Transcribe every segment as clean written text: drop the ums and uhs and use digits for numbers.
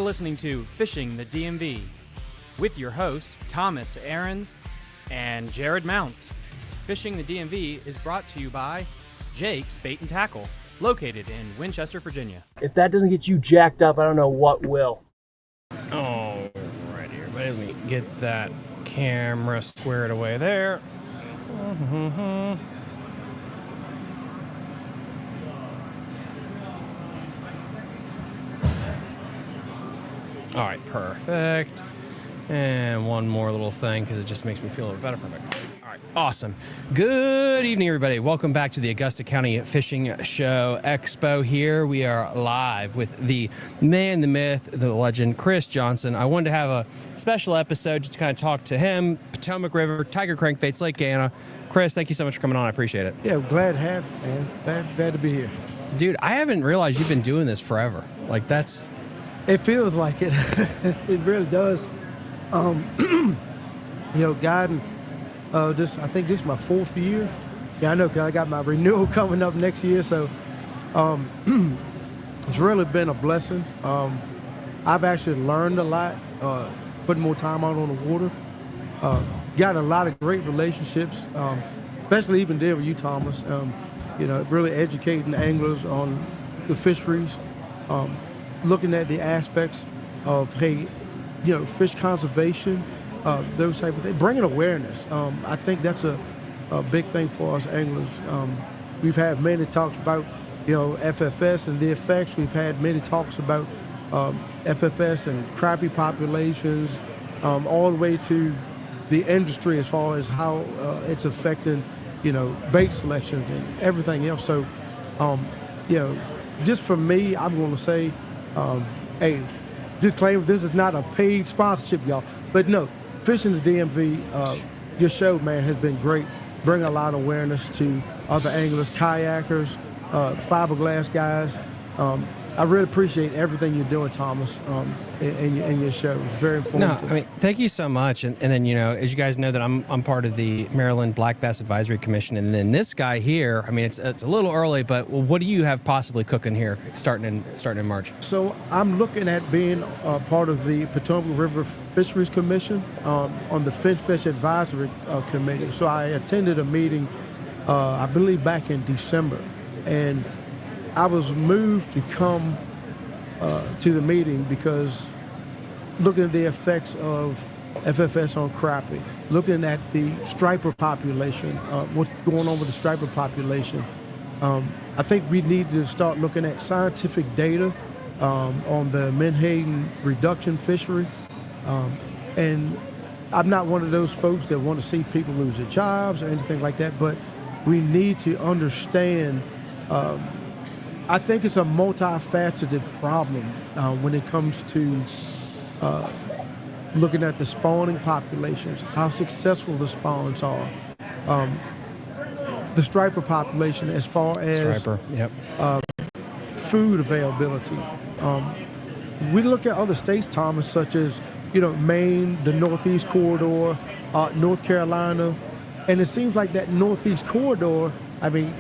listening to Fishing the DMV with your hosts, Thomas Ahrens and Jared Mounts. Fishing the DMV is brought to you by Jake's Bait and Tackle, located in Winchester, Virginia. If that doesn't get you jacked up, I don't know what will. All right, everybody, let me get that camera squared away there. All right, perfect. And one more little thing because it just makes me feel a little better. Perfect. All right, awesome. Good evening, everybody. Welcome back to the Augusta County Fishing Expo here. We are live with the man, the myth, the legend, Kris Johnson. I wanted to have a special episode just to kind of talk to him. Potomac River, Tiger Crankbaits, Lake Anna. Kris, thank you so much for coming on. I appreciate it. Yeah, glad to have you, man. Glad to be here. Dude, I haven't realized you've been doing this forever. Like, that's... It feels like it. It really does. Guiding, I think this is my 4th year. Yeah, I know, because I got my renewal coming up next year, so it's really been a blessing. I've actually learned a lot, putting more time out on the water. Got a lot of great relationships, especially even there with you, Thomas. Really educating anglers on the fisheries, looking at the aspects of, fish conservation, those type of things, bringing awareness. I think that's a big thing for us anglers. We've had many talks about, FFS and the effects. We've had many talks about FFS and crappie populations, all the way to the industry as far as how it's affecting, bait selections and everything else. So, just for me, I'm going to say, hey, disclaimer, this is not a paid sponsorship, y'all. But no, Fishing the DMV, your show, man, has been great. Bring a lot of awareness to other anglers, kayakers, fiberglass guys. I really appreciate everything you're doing, Thomas, in your show. It's very informative. No, I mean, thank you so much. And then, as you guys know, that I'm part of the Maryland Black Bass Advisory Commission. And then this guy here, I mean, it's a little early, but what do you have possibly cooking here starting in March? So I'm looking at being part of the Potomac River Fisheries Commission on the Fish Advisory Committee. So I attended a meeting, I believe, back in December. And I was moved to come to the meeting because looking at the effects of FFS on crappie, looking at the striper population, what's going on with the striper population, I think we need to start looking at scientific data on the menhaden reduction fishery. And I'm not one of those folks that want to see people lose their jobs or anything like that, but we need to understand I think it's a multifaceted problem when it comes to looking at the spawning populations, how successful the spawns are, the striper population as far as food availability. We look at other states, Thomas, such as Maine, the Northeast Corridor, North Carolina, and it seems like that Northeast Corridor, I mean,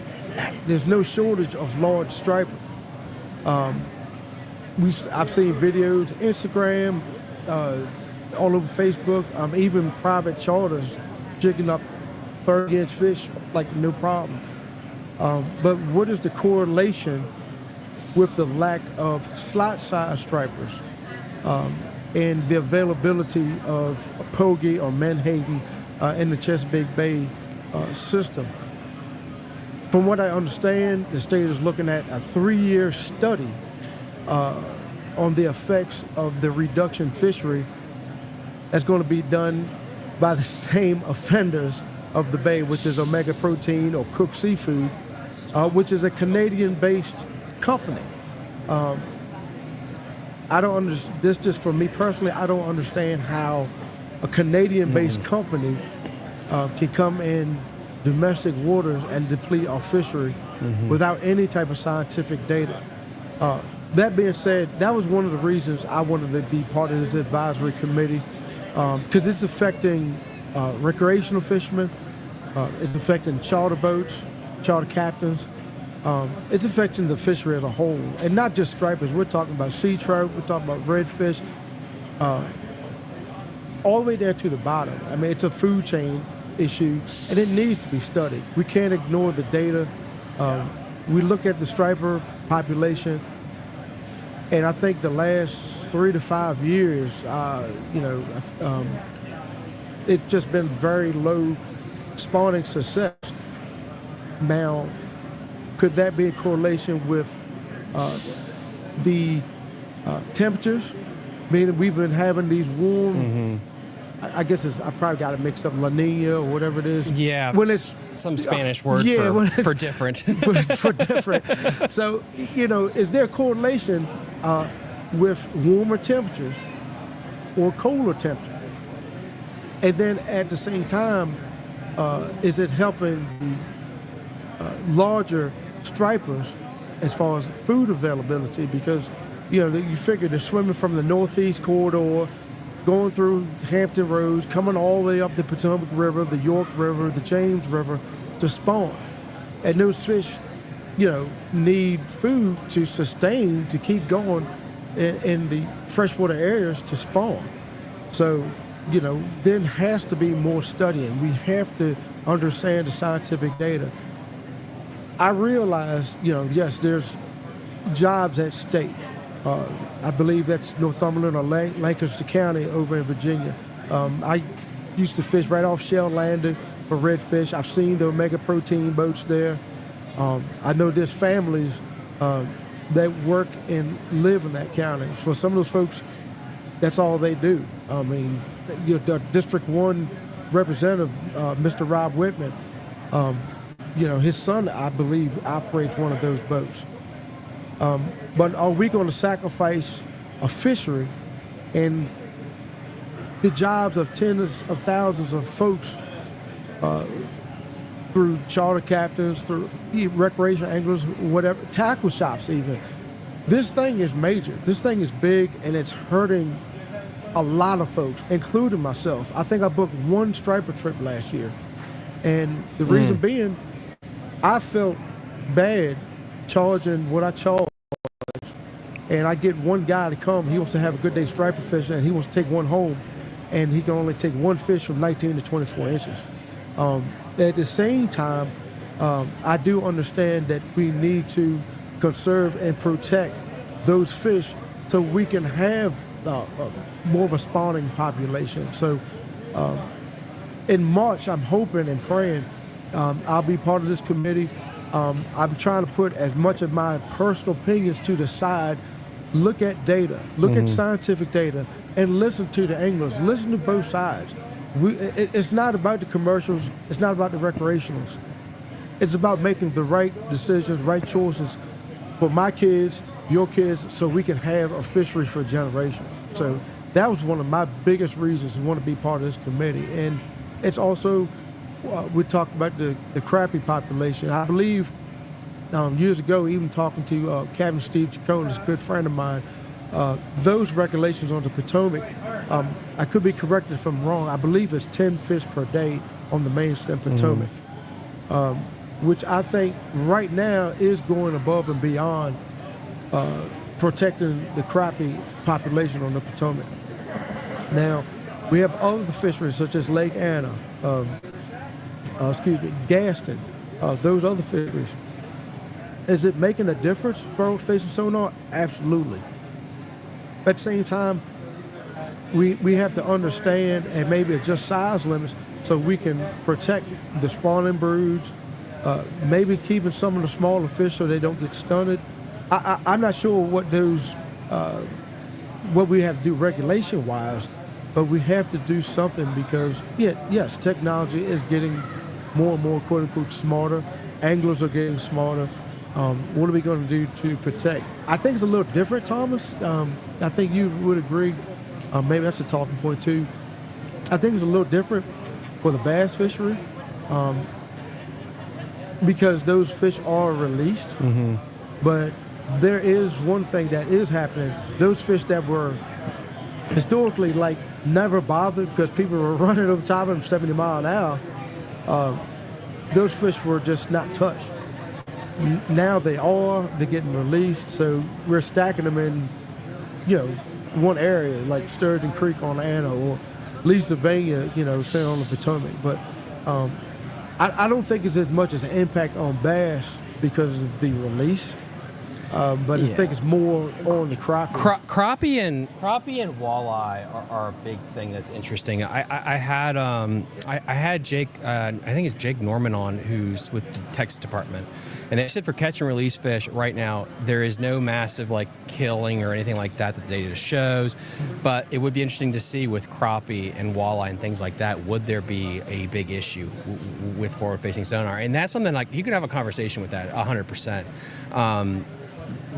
there's no shortage of large striper. I've seen videos, Instagram, all over Facebook, even private charters jigging up 30-inch fish like no problem. But what is the correlation with the lack of slot-size stripers and the availability of pogie or menhaden in the Chesapeake Bay system? From what I understand, the state is looking at a 3-year study on the effects of the reduction fishery that's going to be done by the same offenders of the bay, which is Omega Protein or Cook Seafood, which is a Canadian-based company. I don't understand, this just for me personally, I don't understand how a Canadian-based company can come in domestic waters and deplete our fishery without any type of scientific data. That being said, that was one of the reasons I wanted to be part of this advisory committee, because it's affecting recreational fishermen, it's affecting charter boats, charter captains, it's affecting the fishery as a whole, and not just stripers. We're talking about sea trout, we're talking about redfish, all the way down to the bottom. I mean, it's a food chain issue, and it needs to be studied. We can't ignore the data. We look at the striper population, and I think the last 3 to 5 years, it's just been very low spawning success. Now, could that be a correlation with the temperatures? Meaning we've been having these warm, I guess I probably got it mixed up, La Nina or whatever it is. Yeah. When it's some Spanish word for different. for different. So, is there a correlation with warmer temperatures or colder temperatures? And then at the same time, is it helping the larger stripers as far as food availability? Because, you figure they're swimming from the northeast corridor, going through Hampton Roads, coming all the way up the Potomac River, the York River, the James River to spawn. And those fish, need food to sustain, to keep going in the freshwater areas to spawn. So, there has to be more studying. We have to understand the scientific data. I realize, yes, there's jobs at stake. I believe that's Northumberland or Lancaster County over in Virginia. I used to fish right off Shell Landing for redfish. I've seen the omega protein boats there. I know there's families that work and live in that county. So some of those folks, that's all they do. I mean, the District 1 representative, Mr. Rob Whitman, his son, I believe, operates one of those boats. But are we going to sacrifice a fishery and the jobs of tens of thousands of folks through charter captains, through recreation anglers, whatever, tackle shops even? This thing is major. This thing is big, and it's hurting a lot of folks, including myself. I think I booked one striper trip last year. And the reason being, I felt bad charging what I charge. And I get one guy to come, he wants to have a good day striper fishing, and he wants to take one home, and he can only take one fish from 19 to 24 inches. At the same time, I do understand that we need to conserve and protect those fish so we can have more of a spawning population. So in March, I'm hoping and praying I'll be part of this committee. I'm trying to put as much of my personal opinions to the side, look at data, look at scientific data, and listen to the anglers, listen to both sides. It's not about the commercials, it's not about the recreationals. It's about making the right decisions, right choices for my kids, your kids, so we can have a fishery for generations. So that was one of my biggest reasons to want to be part of this committee. And it's also, we talked about the crappie population. I believe years ago, even talking to Captain Steve Chacon, a good friend of mine, those regulations on the Potomac, I could be corrected if I'm wrong, I believe it's 10 fish per day on the main stem Potomac, which I think right now is going above and beyond protecting the crappie population on the Potomac. Now, we have other fisheries such as Lake Anna, Gaston, those other fisheries. Is it making a difference for fishing sonar? Absolutely. At the same time, we have to understand and maybe adjust size limits so we can protect the spawning broods, maybe keeping some of the smaller fish so they don't get stunted. I'm not sure what those, what we have to do regulation-wise, but we have to do something because, yes, technology is getting more and more, quote-unquote, smarter. Anglers are getting smarter. What are we going to do to protect? I think it's a little different, Thomas. I think you would agree. Maybe that's a talking point, too. I think it's a little different for the bass fishery because those fish are released. But there is one thing that is happening. Those fish that were historically, never bothered because people were running over top of them 70 miles an hour, those fish were just not touched. Now they're getting released, so we're stacking them in, one area like Sturgeon Creek on Anna or Leesylvania, say on the Potomac. But I don't think it's as much as an impact on bass because of the release. But I think it's more on the crappie. Crappie and walleye are a big thing that's interesting. I had Jake, I think it's Jake Norman on, who's with the Texas Department, and they said for catch and release fish right now there is no massive like killing or anything like that the data shows, but it would be interesting to see with crappie and walleye and things like that, would there be a big issue with forward-facing sonar? And that's something like you could have a conversation with that 100%.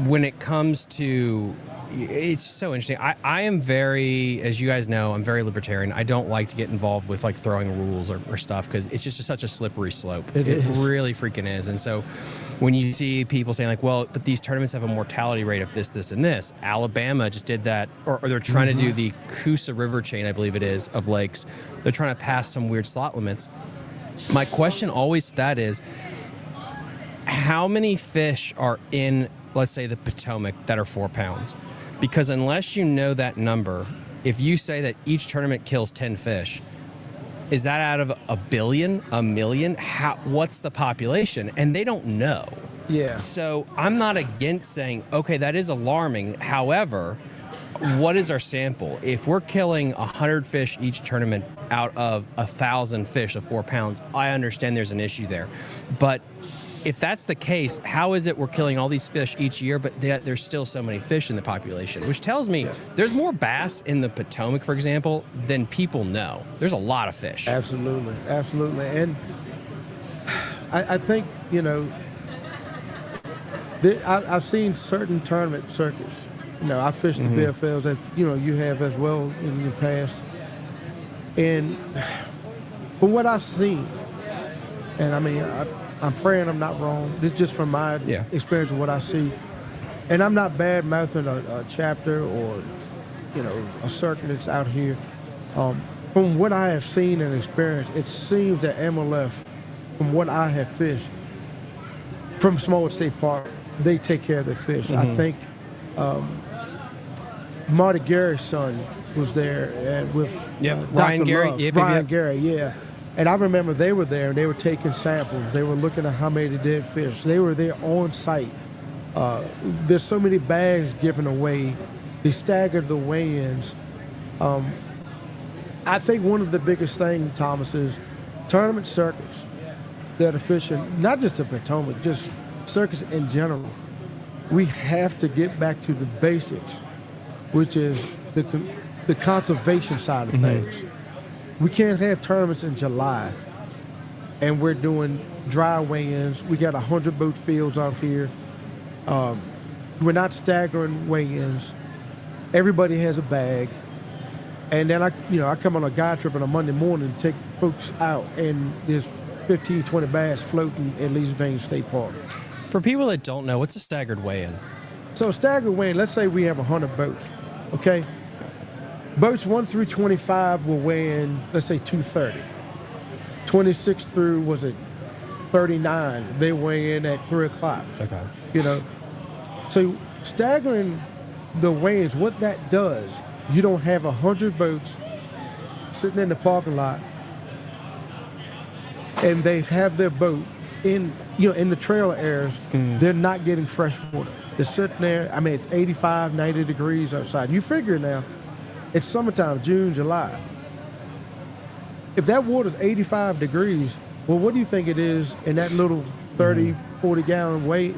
When it comes to, it's so interesting. I am very, as you guys know, I'm very libertarian. I don't like to get involved with like throwing rules or stuff because it's just such a slippery slope. It really freaking is. And so when you see people saying like, well, but these tournaments have a mortality rate of this, and this. Alabama just did that, or they're trying to do the Coosa River chain, I believe it is, of lakes. They're trying to pass some weird slot limits. My question always to that is, how many fish are in, let's say, the Potomac that are 4 pounds? Because unless you know that number, if you say that each tournament kills 10 fish, is that out of a billion, a million? What's the population? And they don't know. Yeah. So I'm not against saying, okay, that is alarming. However, what is our sample? If we're killing 100 fish each tournament out of 1,000 fish of 4 pounds, I understand there's an issue there. But if that's the case, how is it we're killing all these fish each year, but there's still so many fish in the population? Which tells me there's more bass in the Potomac, for example, than people know. There's a lot of fish. Absolutely. And I think, I've seen certain tournament circuits. I fished the BFLs that, you have as well in the past. And from what I've seen, and I mean, I'm praying I'm not wrong. This is just from my experience of what I see. And I'm not bad-mouthing a chapter or, a circuit that's out here. From what I have seen and experienced, it seems that MLF, from what I have fished, from Small State Park, they take care of their fish. I think Marty Gary's son was there with Ryan Dr. Gary. Love. Ryan Gary, yeah. And I remember they were there and they were taking samples. They were looking at how many dead fish. They were there on site. There's so many bags given away. They staggered the weigh-ins. I think one of the biggest things, Thomas, is tournament circuits that are fishing, not just the Potomac, just circuits in general. We have to get back to the basics, which is the conservation side of things. We can't have tournaments in July, and we're doing dry weigh-ins. We got 100 boat fields out here. We're not staggering weigh-ins. Everybody has a bag, and then I come on a guide trip on a Monday morning and take folks out, and there's 15, 20 bass floating at Leesylvania State Park. For people that don't know, what's a staggered weigh-in? So staggered weigh-in, let's say we have 100 boats, okay? Boats 1 through 25 will weigh in, let's say 230. 26 through, 39, they weigh in at 3 o'clock. Okay. So staggering the weigh-ins, what that does, you don't have 100 boats sitting in the parking lot and they have their boat in the trailer areas. They're not getting fresh water. They're sitting there. I mean, it's 85, 90 degrees outside. You figure now, it's summertime, June, July. If that water's 85 degrees, well, what do you think it is in that little 30, 40 gallon weight,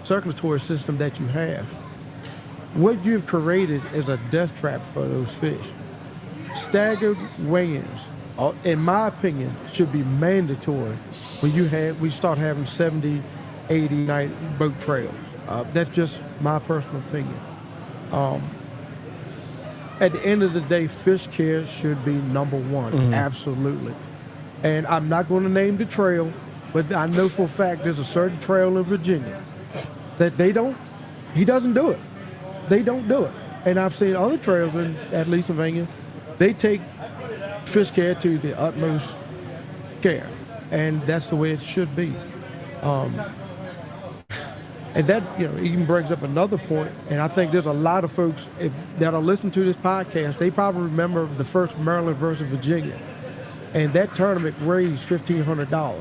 circulatory system that you have? What you've created is a death trap for those fish. Staggered weigh-ins, in my opinion, should be mandatory when we start having 70, 80 night boat trails. That's just my personal opinion. At the end of the day, fish care should be number one, absolutely. And I'm not going to name the trail, but I know for a fact there's a certain trail in Virginia that he doesn't do it. They don't do it. And I've seen other trails at Leesylvania, they take fish care to the utmost care. And that's the way it should be. And that, even brings up another point, and I think there's a lot of folks that are listening to this podcast, they probably remember the first Maryland versus Virginia. And that tournament raised $1,500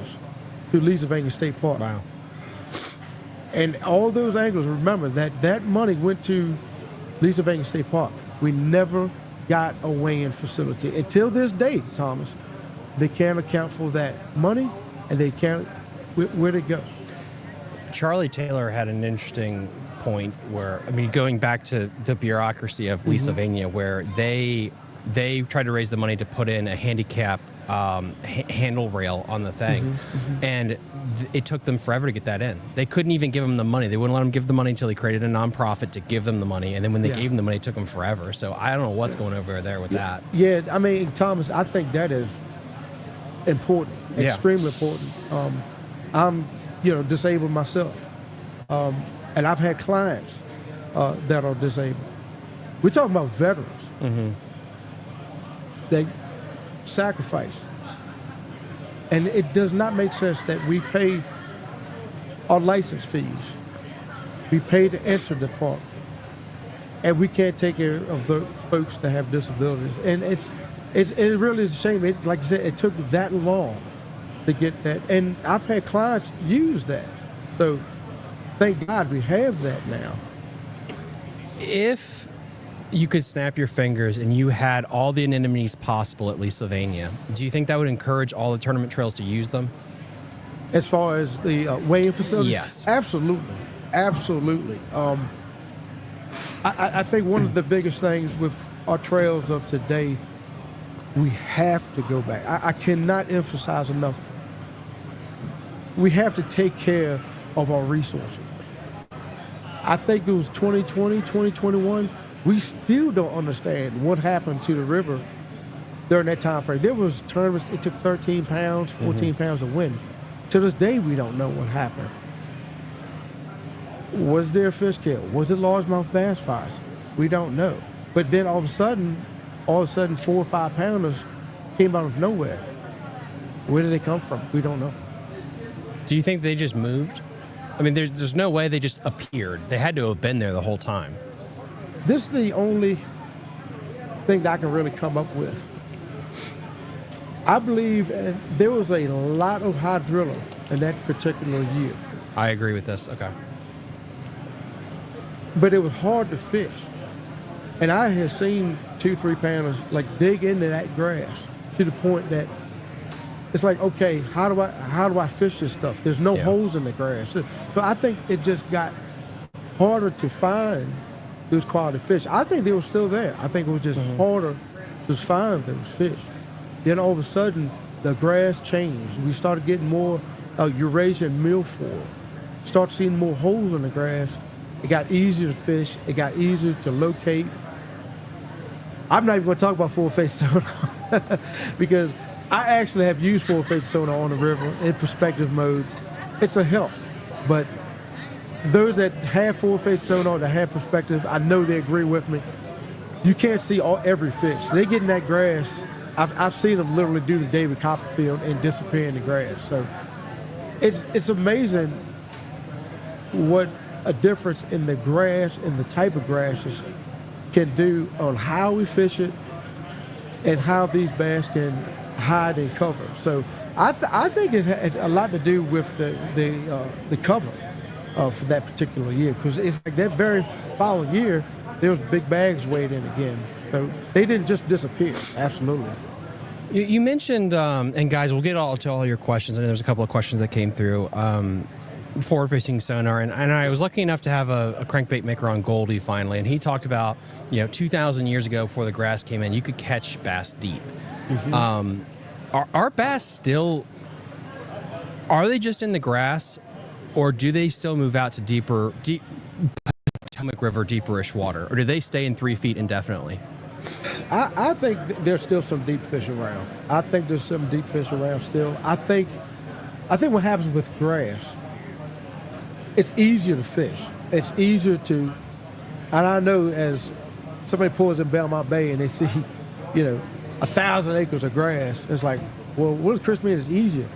to Leesylvania State Park. Wow. And all those anglers, remember that money went to Leesylvania State Park. We never got a weighing facility. Until this day, Thomas, they can't account for that money, and they can't, where'd it go? Charlie Taylor had an interesting point where, going back to the bureaucracy of Leesylvania, where they tried to raise the money to put in a handicap handle rail on the thing, and it took them forever to get that in. They couldn't even give them the money. They wouldn't let them give the money until he created a nonprofit to give them the money, and then when they gave them the money, it took them forever. So I don't know what's going over there with that. Yeah, Thomas, I think that is important, extremely important. I'm disabled myself, and I've had clients that are disabled. We're talking about veterans. They sacrifice, and it does not make sense that we pay our license fees, we pay to enter the park, and we can't take care of the folks that have disabilities. And it really is a shame. Like I said, it took that long to get that, and I've had clients use that. So thank God we have that now. If you could snap your fingers and you had all the anemones possible at Leesylvania, do you think that would encourage all the tournament trails to use them? As far as the weighing facilities? Yes. Absolutely. I think one of the biggest things with our trails of today, we have to go back. I cannot emphasize enough. We have to take care of our resources. I think it was 2020, 2021. We still don't understand what happened to the river during that time frame. There was tournaments, it took 13 pounds, 14 pounds to win. To this day, we don't know what happened. Was there a fish kill? Was it largemouth bass fires? We don't know. But then all of a sudden, 4 or 5 pounders came out of nowhere. Where did they come from? We don't know. Do you think they just moved? There's no way they just appeared. They had to have been there the whole time. This is the only thing that I can really come up with. I believe there was a lot of hydrilla in that particular year. I agree with this. Okay. But it was hard to fish. And I have seen 2-3 pounders dig into that grass to the point that it's like, okay, how do I fish this stuff? There's no holes in the grass. So I think it just got harder to find those quality fish. I think they were still there. I think it was just harder to find those fish. Then all of a sudden, the grass changed. We started getting more Eurasian milfoil. Start seeing more holes in the grass. It got easier to fish. It got easier to locate. I'm not even going to talk about full-face sonar because I actually have used full-face sonar on the river in perspective mode. It's a help, but those that have full-face sonar, that have perspective, I know they agree with me. You can't see every fish. They get in that grass. I've seen them literally do the David Copperfield and disappear in the grass. So it's amazing what a difference in the grass and the type of grasses can do on how we fish it and how these bass can hide and cover. So I think it had a lot to do with the cover for that particular year, because it's like that very following year there was big bags weighed in again. So they didn't just disappear. Absolutely. You mentioned, and guys, we'll get to all your questions. I know there's a couple of questions that came through. Forward fishing sonar, and I was lucky enough to have a crankbait maker on Goldie finally, and he talked about 2,000 years ago before the grass came in, you could catch bass deep. Are bass still? Are they just in the grass, or do they still move out to deep Potomac River, deeperish water, or do they stay in 3 feet indefinitely? I think there's still some deep fish around. I think there's some deep fish around still. I think what happens with grass, it's easier to fish. It's easier to, and I know as somebody pulls in Belmont Bay and they see, 1,000 acres of grass, it's like, well, what does Kris mean it's easier?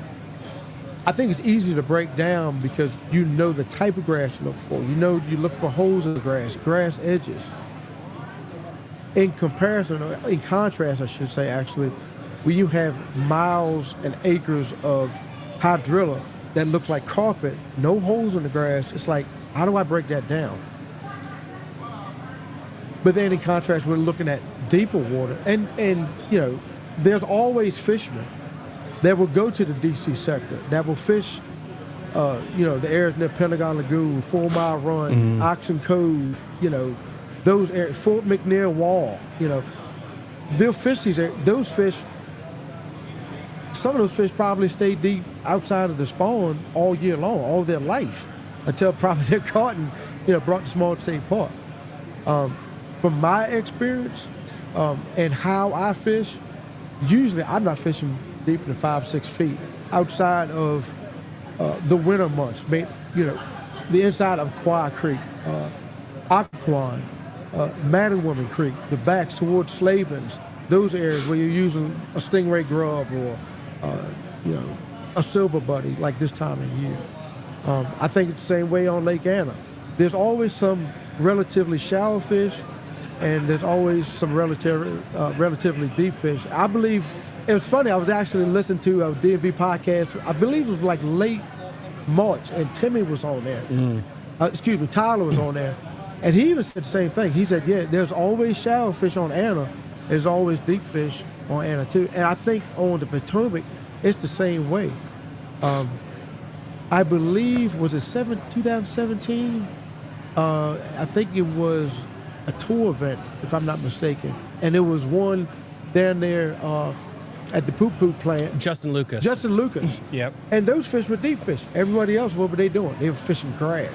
I think it's easy to break down because you know the type of grass you look for. You know you look for holes in the grass edges. In comparison, or in contrast, I should say, actually, when you have miles and acres of hydrilla that looks like carpet, no holes in the grass, it's like, how do I break that down? But then in contrast, we're looking at deeper water. And you know, there's always fishermen that will go to the DC sector, that will fish, you know, the areas near Pentagon Lagoon, 4 Mile Run, Oxen Cove, you know, those areas, Fort McNair Wall, you know, they'll fish these areas. Those fish, some of those fish probably stay deep outside of the spawn all year long, all their life, until probably they're caught and, you know, brought to Small State Park. From my experience and how I fish, usually I'm not fishing deeper than 5-6 feet outside of the winter months. You know, the inside of Quai Creek, Occoquan, Madden Creek, the backs towards Slavens, those areas where you're using a stingray grub or, you know, a silver buddy like this time of year. I think it's the same way on Lake Anna. There's always some relatively shallow fish, and there's always some relatively deep fish. I believe, it was funny, I was actually listening to a DMV podcast, I believe it was like late March, and Timmy was on there. Tyler was on there. And he even said the same thing. He said, yeah, there's always shallow fish on Anna. There's always deep fish on Anna too. And I think on the Potomac, it's the same way. I believe, was it 2017? I think it was a tour event, if I'm not mistaken. And there was one down there at the Poop plant. Justin Lucas. Yep. And those fish were deep fish. Everybody else, what were they doing? They were fishing grass.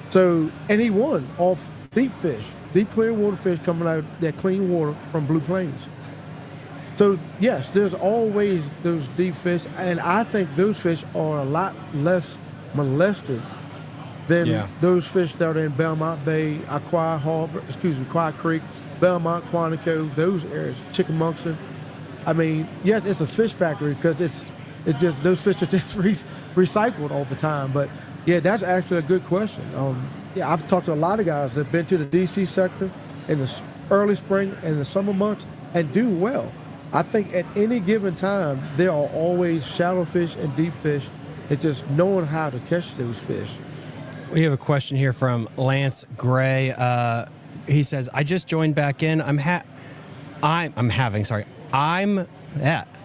So, and he won off deep fish, deep clear water fish coming out that clean water from Blue Plains. So yes, there's always those deep fish, and I think those fish are a lot less molested than those fish that are in Belmont Bay, Quai Creek, Belmont, Quantico, those areas, Chickamauga. I mean, yes, it's a fish factory because it's just those fish are just recycled all the time, but. Yeah, that's actually a good question. I've talked to a lot of guys that have been to the DC sector in the early spring and the summer months and do well. I think at any given time, there are always shallow fish and deep fish. It's just knowing how to catch those fish. We have a question here from Lance Gray. He says, I just joined back in.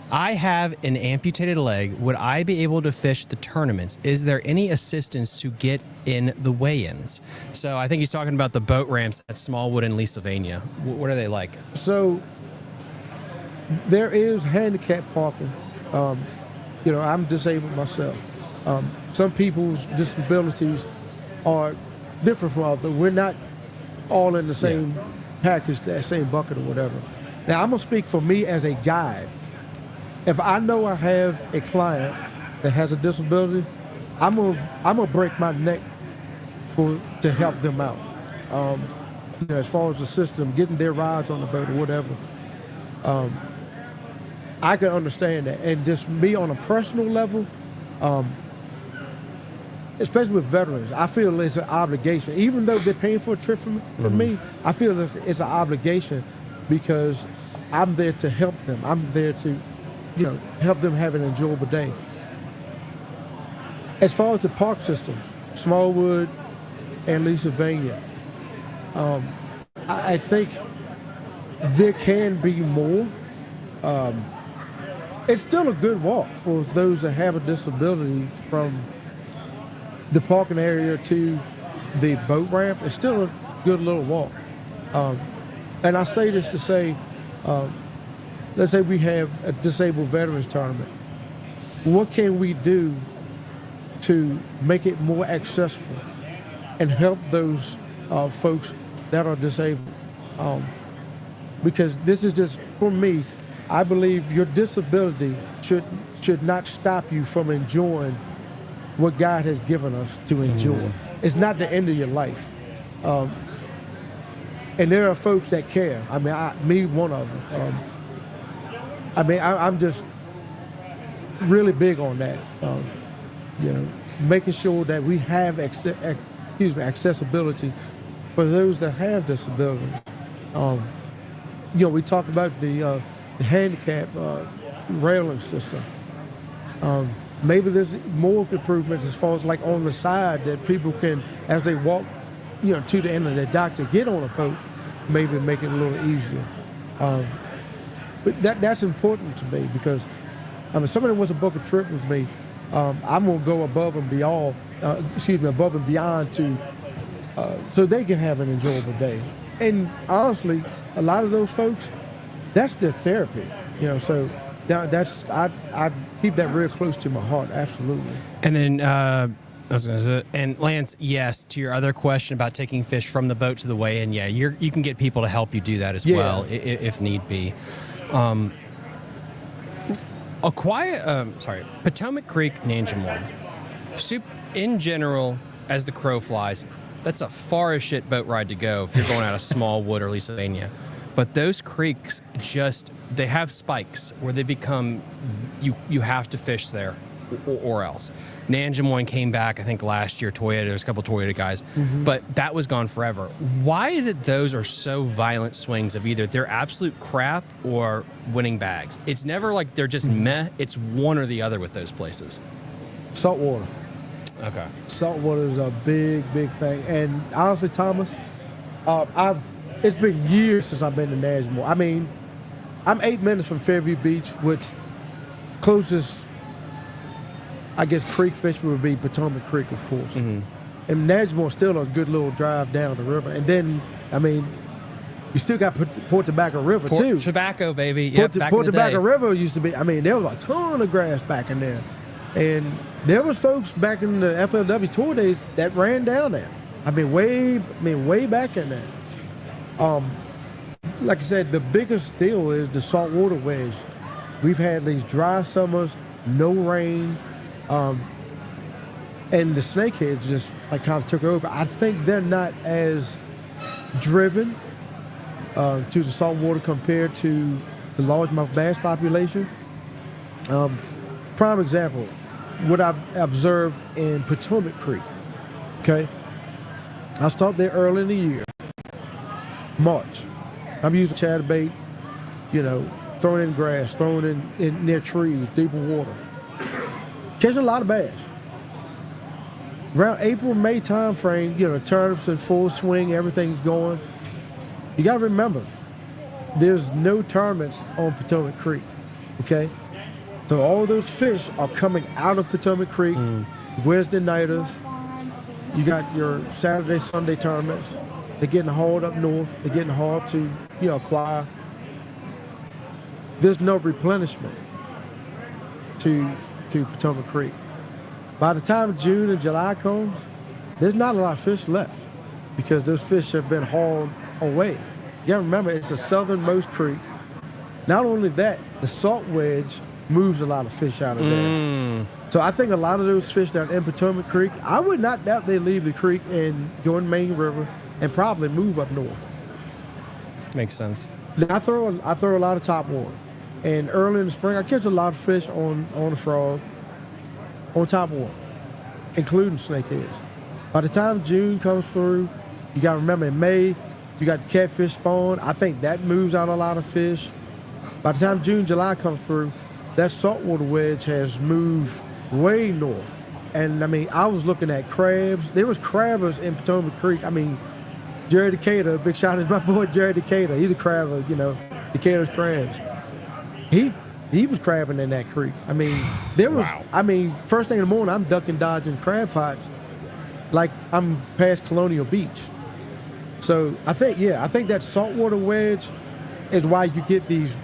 I have an amputated leg. Would I be able to fish the tournaments? Is there any assistance to get in the weigh-ins? So I think he's talking about the boat ramps at Smallwood and Lee, Sylvania. What are they like? So there is handicap parking. You know, I'm disabled myself. Some people's disabilities are different from others. We're not all in the same package, that same bucket or whatever. Now, I'm going to speak for me as a guide. If I know I have a client that has a disability, I'm gonna break my neck to help them out. You know, as far as the system, getting their rides on the boat or whatever, I can understand that. And just me on a personal level, especially with veterans, I feel it's an obligation. Even though they're paying for a trip for me, I feel that it's an obligation because I'm there to help them. I'm there to, you know, help them have an enjoyable day. As far as the park systems, Smallwood and Lee, Sylvania, I think there can be more. It's still a good walk for those that have a disability from the parking area to the boat ramp. It's still a good little walk. And I say this to say, let's say we have a disabled veterans tournament. What can we do to make it more accessible and help those folks that are disabled? Because this is just, for me, I believe your disability should not stop you from enjoying what God has given us to enjoy. It's not the end of your life. And there are folks that care. I mean, me one of them. I mean, I'm just, really big on that. You know, making sure that we have accessibility for those that have disabilities. You know, we talked about the handicap railing system. Maybe there's more improvements as far as like on the side that people can, as they walk, you know, to the end of their dock to get on a boat, maybe make it a little easier. But that's important to me because, I mean, somebody wants to book a trip with me, I'm gonna go above and beyond, above and beyond to, so they can have an enjoyable day. And honestly, a lot of those folks, that's their therapy, you know. So that's I keep that real close to my heart, absolutely. And then I was gonna say, and Lance, yes, to your other question about taking fish from the boat to the weigh-in, yeah, you can get people to help you do that as well if need be. Potomac Creek, Nanjamore. In general, as the crow flies, that's a far as shit boat ride to go if you're going out of Smallwood or Pennsylvania. But those creeks they have spikes where they become, you have to fish there or else. Nanjamoine came back, I think last year, Toyota, there's a couple Toyota guys, but that was gone forever. Why is it those are so violent swings of either they're absolute crap or winning bags? It's never like they're just meh, it's one or the other with those places. Saltwater. Okay. Saltwater is a big, big thing. And honestly, Thomas, it's been years since I've been to Nanjamore. I mean, I'm 8 minutes from Fairview Beach, which closest, I guess, creek fishing would be Potomac Creek, of course. And Nanjamore is still a good little drive down the river. And then, I mean, you still got Port Tobacco River, too. Tobacco, baby. Yep, Port Tobacco River used to be, I mean, there was a ton of grass back in there. And there was folks back in the FLW tour days that ran down there. I mean, way back in there. Like I said, the biggest deal is the saltwater wedge. We've had these dry summers, no rain, and the snakeheads just like kind of took over. I think they're not as driven to the saltwater compared to the largemouth bass population. Prime example, what I've observed in Potomac Creek. Okay, I start there early in the year, March. I'm using chatterbait, you know, throwing in grass, throwing in near trees, deeper water. Catching a lot of bass. Around April, May time frame, you know, turnips in full swing, everything's going. You got to remember, there's no tournaments on Potomac Creek, okay? So all those fish are coming out of Potomac Creek, Wednesday nighters. You got your Saturday, Sunday tournaments. They're getting hauled up north. They're getting hauled to, you know, acquire. There's no replenishment to Potomac Creek. By the time June and July comes, there's not a lot of fish left because those fish have been hauled away. You gotta remember, it's a southernmost creek. Not only that, the salt wedge moves a lot of fish out of there. So I think a lot of those fish down in Potomac Creek, I would not doubt they leave the creek and go in the main river and probably move up north. Makes sense. Now, I throw a lot of top water. And early in the spring, I catch a lot of fish on the frog, on top water, including snakeheads. By the time June comes through, you got to remember in May, you got the catfish spawn. I think that moves out a lot of fish. By the time June, July comes through, that saltwater wedge has moved way north. And I mean, I was looking at crabs. There was crabbers in Potomac Creek. I mean, Jerry Decatur, big shout out to my boy Jerry Decatur. He's a crabber, you know, Decatur's crabs. He was crabbing in that creek. I mean, there was, I mean, first thing in the morning, I'm ducking, dodging crab pots like I'm past Colonial Beach. So I think that saltwater wedge is why you get these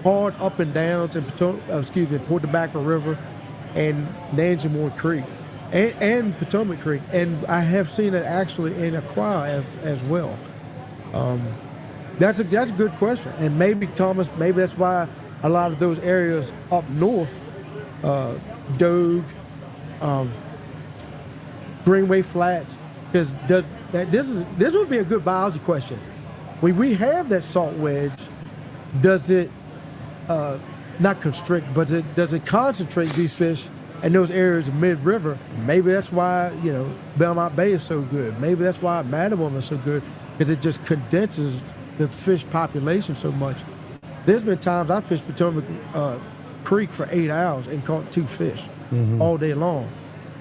hard up and downs in Port Tobacco River and Nanjamore Creek and Potomac Creek. And I have seen it actually in Aquia as well. That's a good question. And maybe, Thomas, maybe that's why a lot of those areas up north, Dogue, Greenway Flats, because this would be a good biology question. When we have that salt wedge, does it not constrict, but does it concentrate these fish in those areas of mid-river? Maybe that's why, Belmont Bay is so good. Maybe that's why Mattawoman is so good, because it just condenses the fish population so much. There's been times I fished Potomac Creek for 8 hours and caught 2 fish all day long.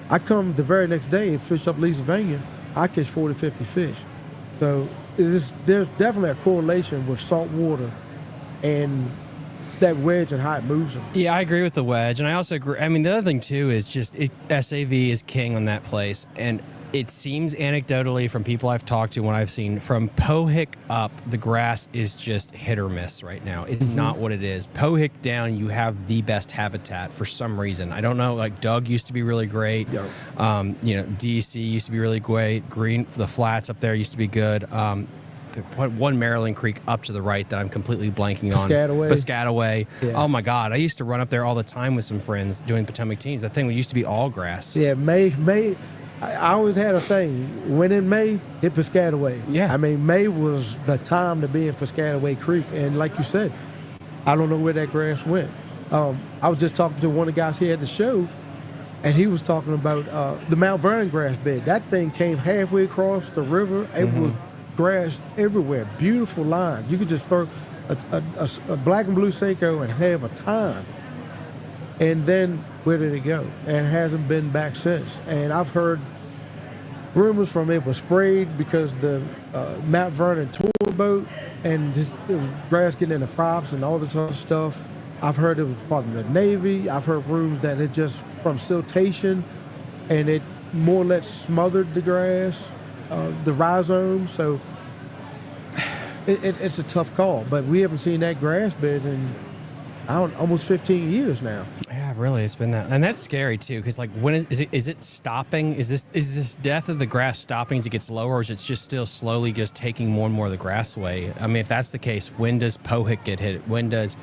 I come the very next day and fish up Leesylvania, I catch 40, 50 fish. So there's definitely a correlation with salt water and that wedge and how it moves them. Yeah, I agree with the wedge, and I also agree. I mean, the other thing too is just SAV is king on that place, and it seems anecdotally from people I've talked to, when I've seen from Pohick up, the grass is just hit or miss right now. It's not what it is. Pohick down, you have the best habitat for some reason. I don't know. Like Doug used to be really great. Yep. DC used to be really great. Green, the flats up there used to be good. One Maryland Creek up to the right that I'm completely blanking on. Piscataway. Yeah. Oh my God. I used to run up there all the time with some friends doing Potomac teams. That thing used to be all grass. Yeah, May. I always had a thing. When in May, hit Piscataway. Yeah. I mean, May was the time to be in Piscataway Creek. And like you said, I don't know where that grass went. I was just talking to one of the guys here at the show, and he was talking about the Mount Vernon grass bed. That thing came halfway across the river. It was grass everywhere, beautiful lines. You could just throw a black and blue Senko and have a time. And then where did it go? And it hasn't been back since. And I've heard rumors from it was sprayed because the Mount Vernon tour boat and it was grass getting in the props and all this other stuff. I've heard it was part of the Navy. I've heard rumors that it just from siltation and it more or less smothered the grass. The rhizome, so it's a tough call. But we haven't seen that grass bed in almost 15 years now. Yeah, really, it's been that, and that's scary too. Because like, when is it stopping? Is this death of the grass stopping as it gets lower, or is it just still slowly just taking more and more of the grass away? I mean, if that's the case, when does Pohick get hit? When does,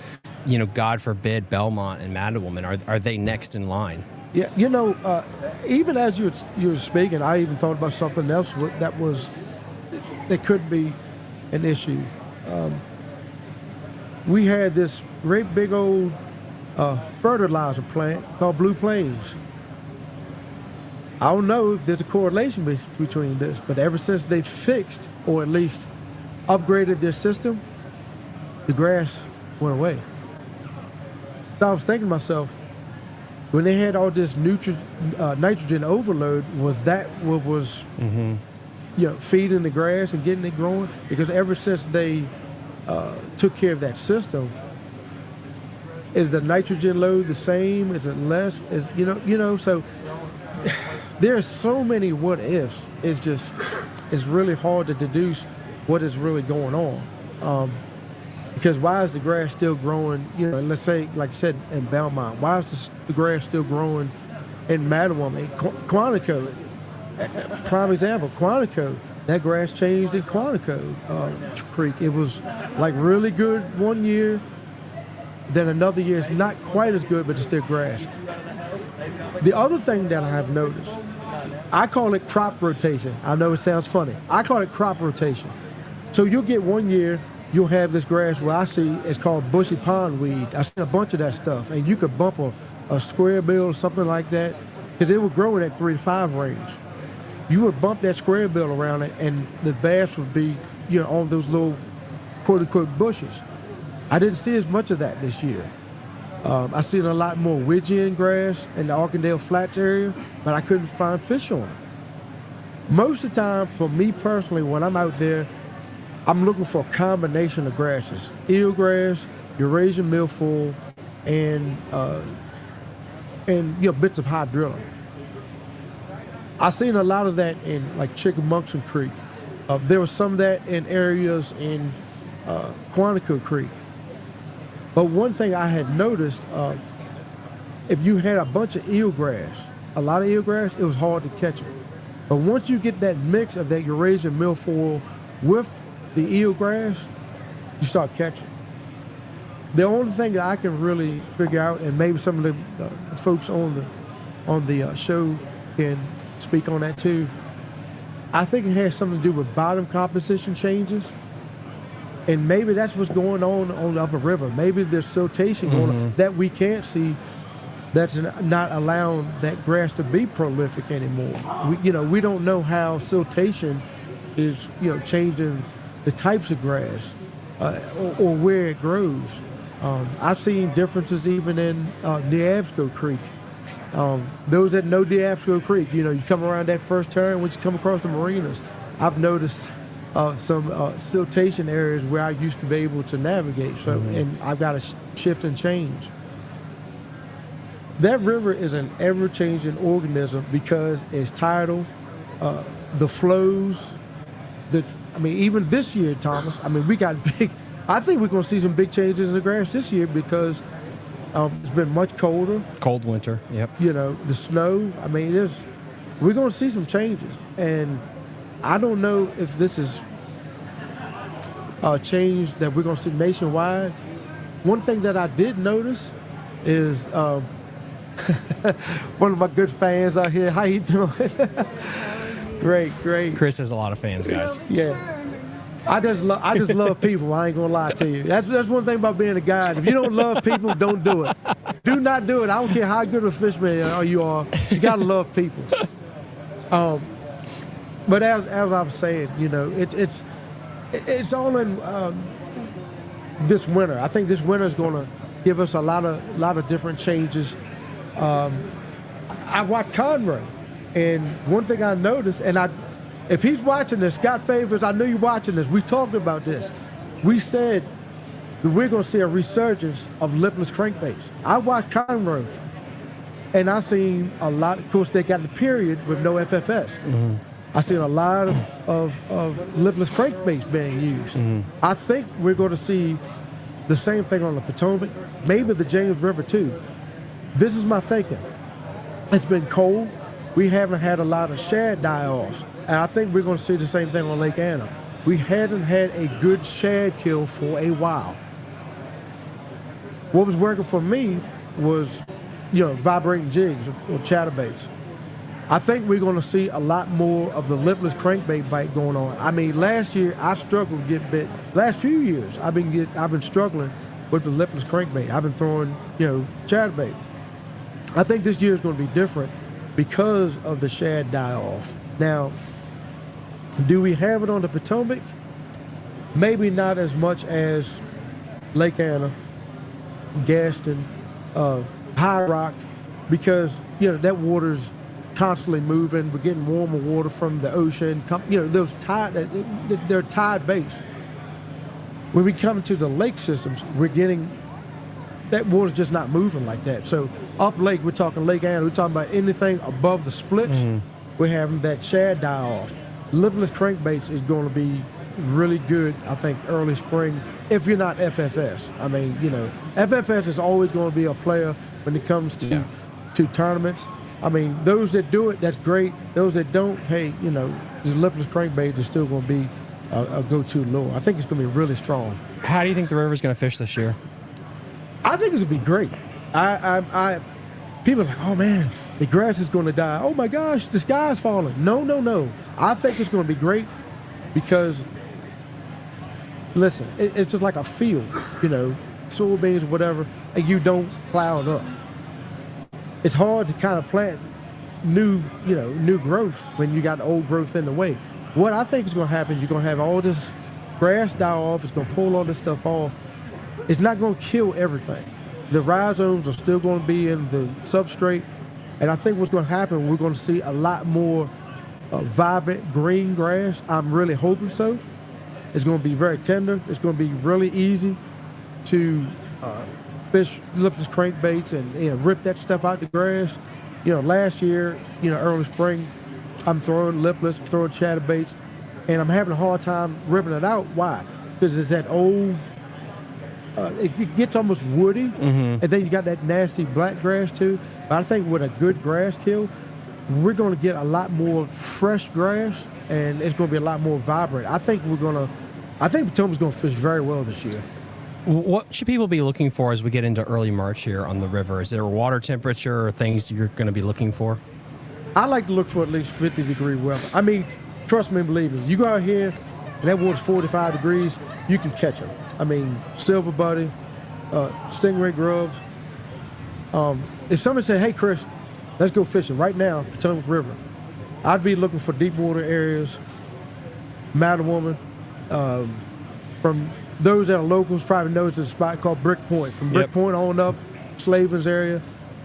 God forbid, Belmont and Mattawoman are they next in line? Yeah, even as you were speaking, I even thought about something else that could be an issue. We had this great big old fertilizer plant called Blue Plains. I don't know if there's a correlation between this, but ever since they fixed or at least upgraded their system, the grass went away. So I was thinking to myself, when they had all this nitrogen overload, was that what was feeding the grass and getting it growing? Because ever since they took care of that system, is the nitrogen load the same? Is it less? So there are so many what ifs. It's really hard to deduce what is really going on. Because why is the grass still growing, let's say, like I said, in Belmont, why is the grass still growing in Mattawoman? Quantico, prime example, Quantico, that grass changed in Quantico Creek. It was like really good one year, then another year it's not quite as good, but it's still grass. The other thing that I have noticed, I call it crop rotation. I know it sounds funny. I call it crop rotation. So you'll get one year, you'll have this grass where I see it's called bushy pondweed. I see a bunch of that stuff, and you could bump a square bill or something like that, because it would grow in that 3 to 5 range. You would bump that square bill around it, and the bass would be, on those little quote-unquote bushes. I didn't see as much of that this year. I seen a lot more Widgeon grass in the Arkandale Flats area, but I couldn't find fish on it. Most of the time, for me personally, when I'm out there, I'm looking for a combination of grasses: eelgrass, Eurasian milfoil, and bits of hydrilla. I've seen a lot of that in like Chickamauga Creek. There was some of that in areas in Quantico Creek. But one thing I had noticed, if you had a bunch of eelgrass, a lot of eelgrass, it was hard to catch them. But once you get that mix of that Eurasian milfoil with the eelgrass, you start catching. The only thing that I can really figure out, and maybe some of the folks on the show can speak on that too, I think it has something to do with bottom composition changes. And maybe that's what's going on the upper river. Maybe there's siltation going on that we can't see, that's not allowing that grass to be prolific anymore. We don't know how siltation is, changing the types of grass or where it grows. I've seen differences even in Neabsco Creek. Those that know Neabsco Creek, you come around that first turn, once you come across the marinas, I've noticed some siltation areas where I used to be able to navigate. So, and I've got to shift and change. That river is an ever-changing organism because it's tidal. The flows, even this year, Thomas, we got big. I think we're going to see some big changes in the grass this year because it's been much colder. Cold winter, yep. The snow. We're going to see some changes. And I don't know if this is a change that we're going to see nationwide. One thing that I did notice is one of my good fans out here. How you doing? Great. Kris has a lot of fans, guys. Yeah. I just love people. I ain't gonna lie to you. That's one thing about being a guide. If you don't love people, don't do it. Do not do it. I don't care how good of a fisherman you are. You gotta love people. But as I was saying, it's all in this winter. I think this winter is gonna give us a lot of different changes. I watched Conroe, and one thing I noticed, if he's watching this, Scott Favors, I know you're watching this. We talked about this. We said that we're going to see a resurgence of lipless crankbaits. I watched Conroe, and I seen a lot. Of course, they got the period with no FFS. I seen a lot of lipless crankbaits being used. I think we're going to see the same thing on the Potomac, maybe the James River too. This is my thinking. It's been cold. We haven't had a lot of shad die-offs. And I think we're going to see the same thing on Lake Anna. We hadn't had a good shad kill for a while. What was working for me was, vibrating jigs or chatterbaits. I think we're going to see a lot more of the lipless crankbait bite going on. Last year I struggled to get bit. Last few years I've been struggling with the lipless crankbait. I've been throwing, chatterbait. I think this year is going to be different because of the shad die-off. Now, do we have it on the Potomac? Maybe not as much as Lake Anna, Gaston, High Rock, because that water's constantly moving. We're getting warmer water from the ocean. Those they're tide based. When we come to the lake systems, we're getting that water's just not moving like that. So up lake, we're talking Lake Anna. We're talking about anything above the splits. We're having that shad die off. Lipless crankbaits is going to be really good, I think, early spring, if you're not FFS. FFS is always going to be a player when it comes to tournaments. Those that do it, that's great. Those that don't, hey, this lipless crankbait is still going to be a go-to lure. I think it's going to be really strong. How do you think the river's going to fish this year? I think it's going to be great. People are like, oh, man, the grass is going to die. Oh, my gosh, the sky's falling. No. I think it's going to be great because, listen, it's just like a field, soybeans or whatever, and you don't plow it up. It's hard to kind of plant new growth when you got old growth in the way. What I think is going to happen, you're going to have all this grass die off. It's going to pull all this stuff off. It's not going to kill everything. The rhizomes are still going to be in the substrate. And I think what's going to happen, we're going to see a lot more vibrant green grass. I'm really hoping so. It's going to be very tender. It's going to be really easy to fish lipless crankbaits and rip that stuff out the grass. Last year, early spring, I'm throwing lipless, throwing chatterbaits, and I'm having a hard time ripping it out. Why? Because it's that old, it gets almost woody, and then you got that nasty black grass too. But I think with a good grass kill, we're going to get a lot more fresh grass, and it's going to be a lot more vibrant. I think Potomac's going to fish very well this year. What should people be looking for as we get into early March here on the river? Is there a water temperature or things you're going to be looking for? I like to look for at least 50-degree weather. Trust me and believe me. You go out here, and that water's 45 degrees, you can catch them. I mean, silver buddy, stingray grubs. If somebody said, hey, Kris, let's go fishing right now, Potomac River, I'd be looking for deep water areas, Woman. From those that are locals probably know it's a spot called Brick Point. From Brick Point on up, Slavin's area,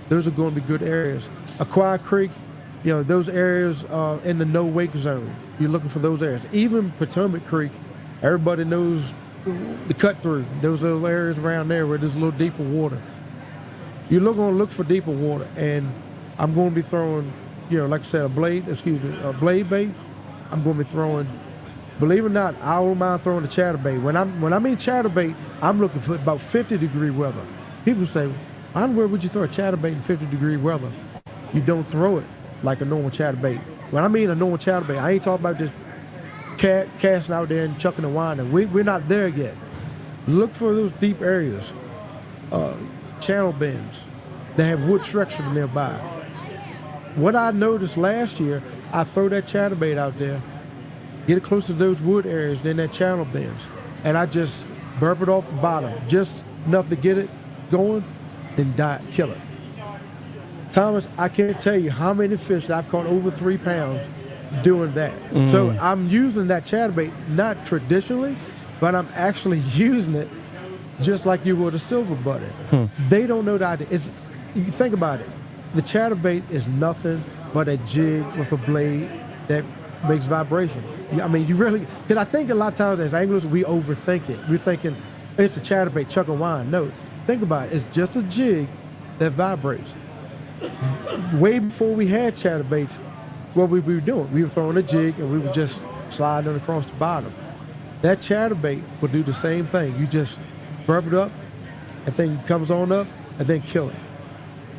those are going to be good areas. Aquia Creek, you know, those areas in the no wake zone. You're looking for those areas. Even Potomac Creek, everybody knows the cut through, those little areas around there where there's a little deeper water. You're going to look for deeper water, and I'm going to be throwing, you know, like I said, a blade bait. I'm going to be throwing, believe it or not, I don't mind throwing a chatterbait. When I mean chatterbait, I'm looking for about 50-degree weather. People say, where would you throw a chatterbait in 50-degree weather? You don't throw it like a normal chatterbait. When I mean a normal chatterbait, I ain't talking about just casting out there and chucking and winding. We're not there yet. Look for those deep areas, channel bends that have wood structure nearby. What I noticed last year, I throw that chatterbait out there, get it close to those wood areas, then that channel bends, and I just burp it off the bottom, just enough to get it going, then kill it. Thomas, I can't tell you how many fish I've caught over 3 pounds doing that. So I'm using that chatterbait not traditionally, but I'm actually using it just like you would a silver buddy. They don't know that. You think about it. The chatterbait is nothing but a jig with a blade that makes vibration. I mean, you really, because I think a lot of times as anglers, we overthink it. We're thinking, it's a chatterbait, chuck and wind. No, think about it. It's just a jig that vibrates. Way before we had chatterbaits, what we were doing, we were throwing a jig and we were just sliding across the bottom. That chatterbait will do the same thing. You just burp it up, the thing comes on up, and then kill it.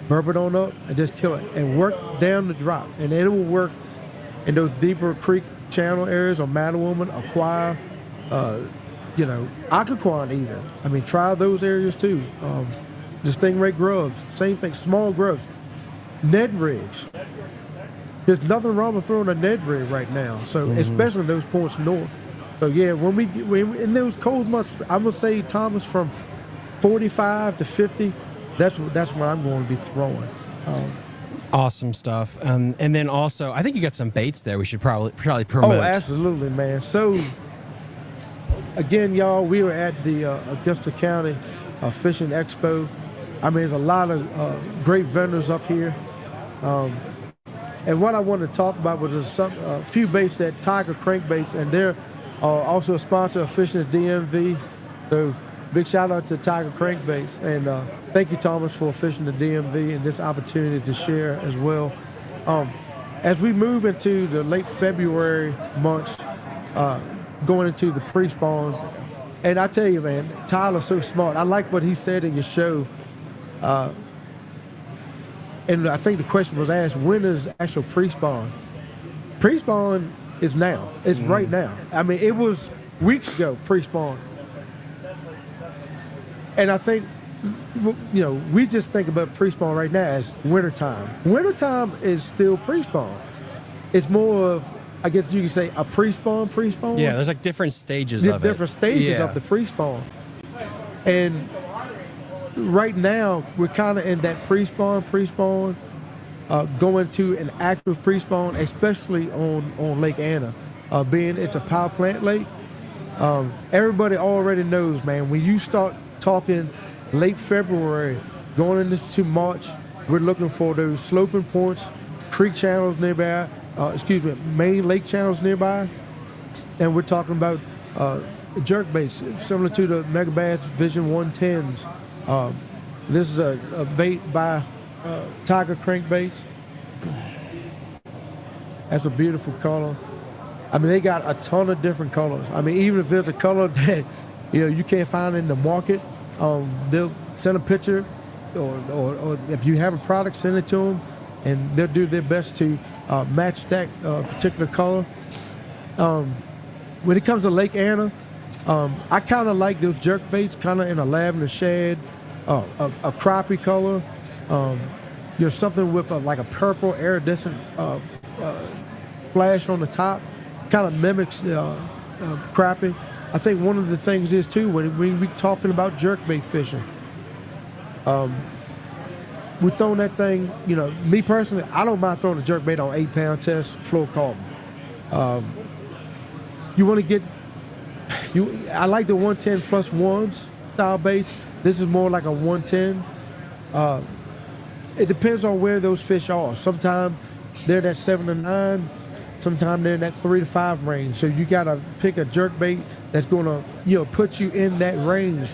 Burp it on up and just kill it, and work down the drop. And it will work in those deeper creek channel areas, or Woman, Aquia, you know, Occoquan even. I mean, try those areas too. The stingray grubs, same thing, small grubs. Ned rigs. There's nothing wrong with throwing a Ned rig right now, so especially those points north. So yeah, when in those cold months, I would say, Thomas, from 45 to 50, that's what I'm going to be throwing. Awesome stuff. And then also, I think you got some baits there we should probably promote. Oh, absolutely, man. So again, y'all, we were at the Augusta County Fishing Expo. I mean, there's a lot of great vendors up here. And what I wanted to talk about was a few baits that Tiger Crankbaits, and they're also a sponsor of Fishing the DMV. So big shout out to Tiger Crankbaits, and thank you, Thomas, for Fishing the DMV and this opportunity to share as well. As we move into the late February months, going into the pre-spawn, and I tell you, man, Tyler's so smart. I like what he said in your show. And I think the question was asked, when is actual pre-spawn? Pre-spawn is now. It's right now. I mean, it was weeks ago, pre-spawn. And I think, you know, we just think about pre-spawn right now as wintertime. Wintertime is still pre-spawn. It's more of, I guess you could say, a pre-spawn. Yeah, there's like different stages of it. Different stages of the pre-spawn. And right now, we're kind of in that pre-spawn, going to an active pre-spawn, especially on Lake Anna, being it's a power plant lake. Everybody already knows, man, when you start talking late February, going into March, we're looking for those sloping points, creek channels nearby, main lake channels nearby, and we're talking about jerk baits, similar to the Mega Bass Vision 110s. This is a bait by Tiger Crankbaits. That's a beautiful color. I mean, they got a ton of different colors. I mean, even if there's a color that you can't find in the market, they'll send a picture, or if you have a product, send it to them, and they'll do their best to match that particular color. When it comes to Lake Anna, I kind of like those jerk baits, kind of in a lavender shade, a crappie color. Something with like a purple iridescent flash on the top. Kind of mimics crappie. I think one of the things is too when we talking about jerkbait fishing. We're throwing that thing. Me personally, I don't mind throwing a jerkbait on 8-pound test fluorocarbon. You want to get I like the 110 plus ones style baits. This is more like a 110. It depends on where those fish are. Sometimes they're in that 7 to 9. Sometimes they're in that 3 to 5 range. So you got to pick a jerkbait that's going to put you in that range.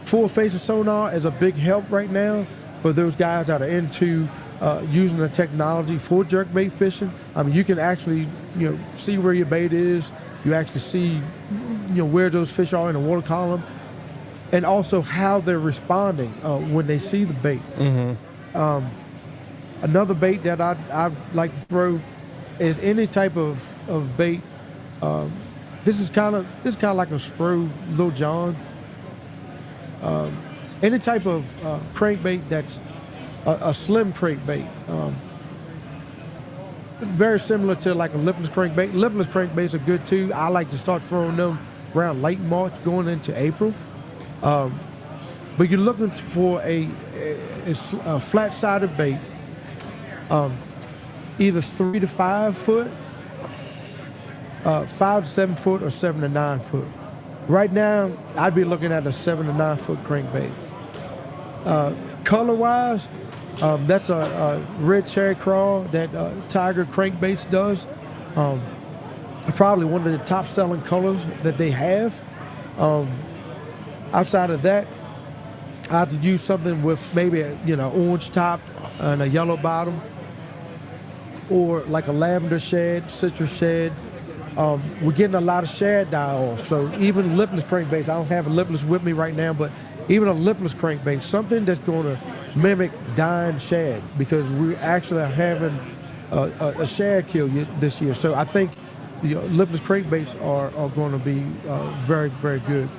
Full face of sonar is a big help right now for those guys that are into using the technology for jerkbait fishing. I mean, you can actually see where your bait is. You actually see where those fish are in the water column, and also how they're responding when they see the bait. Mm-hmm. Another bait that I like to throw is any type of bait. This is kind of like a Spro Lil John. Any type of crankbait that's a slim crankbait. Very similar to like a lipless crankbait. Lipless crankbaits are good too. I like to start throwing them around late March going into April. But you're looking for a flat-sided bait, either 3 to 5 foot, 5 to 7 foot, or 7 to 9 foot. Right now, I'd be looking at a 7 to 9 foot crankbait. Color-wise, that's a red cherry crawl that Tiger Crankbaits does. Probably one of the top selling colors that they have. Outside of that, I'd use something with maybe a orange top and a yellow bottom, or like a lavender shad, citrus shad. We're getting a lot of shad die-off, so even lipless crankbaits, I don't have a lipless with me right now, but even a lipless crankbait, something that's going to mimic dying shad, because we actually are having a shad kill this year. So I think lipless crankbaits are going to be very, very good.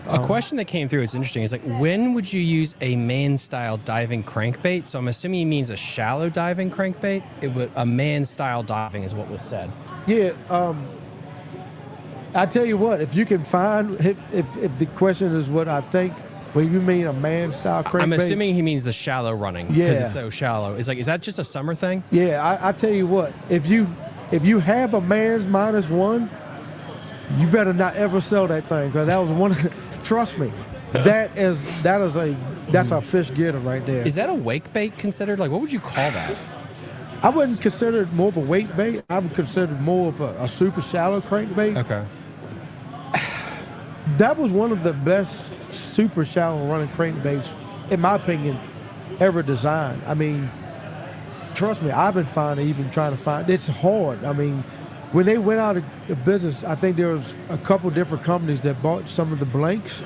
A question that came through, it's interesting, is like, when would you use a man-style diving crankbait? So I'm assuming he means a shallow diving crankbait. A man-style diving is what was said. Yeah, I tell you what, if you can find, if the question is what I think, when you mean a man-style crankbait. I'm assuming he means the shallow running, because it's so shallow. It's like, is that just a summer thing? Yeah, I tell you what, if you have a man's -1, you better not ever sell that thing, because that was one. Trust me, that's a fish getter right there. Is that a wake bait considered? Like, what would you call that? I wouldn't consider it more of a weight bait. I would consider it more of a super shallow crankbait. Okay. That was one of the best super shallow running crankbaits, in my opinion, ever designed. I mean, trust me, I've been trying to find. It's hard. I mean, when they went out of business, I think there was a couple different companies that bought some of the blanks.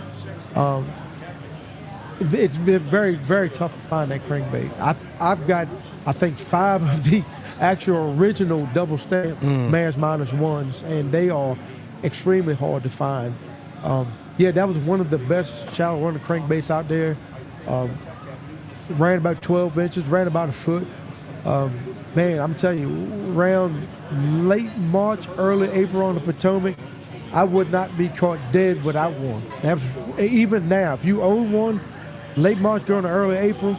It's been very, very tough to find that crankbait. I've got, I think, 5 of the actual original double stamp man's -1s, and they are extremely hard to find. That was one of the best shallow running crankbaits out there. Ran about 12 inches, ran about a foot. Man, I'm telling you, around late March, early April on the Potomac, I would not be caught dead without one. Even now, if you own one, late March going to early April,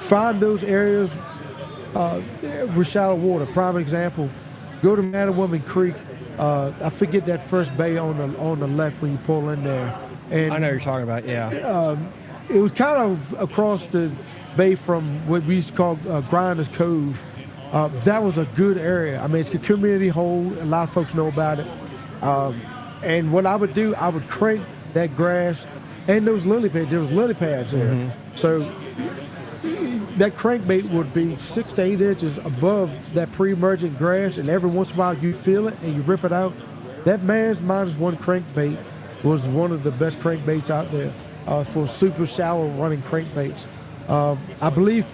find those areas with shallow water. Prime example, go to Mattawoman Creek. I forget that first bay on the left when you pull in there. And I know what you're talking about, yeah. It was kind of across the bay from what we used to call Grinders Cove. That was a good area. I mean, it's a community hole. A lot of folks know about it. And what I would do, I would crank that grass and those lily pads. There was lily pads there. Mm-hmm. So that crankbait would be 6 to 8 inches above that pre-emergent grass, and every once in a while you feel it and you rip it out. That man's -1 crankbait was one of the best crankbaits out there for super shallow running crankbaits. I believe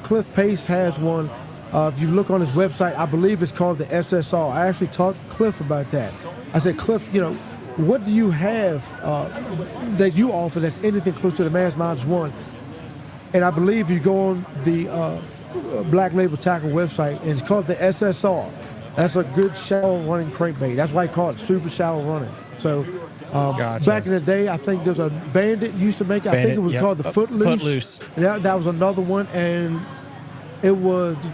Cliff Pace has one. If you look on his website, I believe it's called the SSR. I actually talked to Cliff about that. I said, Cliff, what do you have that you offer that's anything close to the man's -1? And I believe you go on the Black Label Tackle website, and it's called the SSR. That's a good shallow running crankbait. That's why I call it super shallow running. So Gotcha. back in the day, I think there's a Bandit used to make it. I think it was called the Footloose. Footloose. And that was another one, and it was I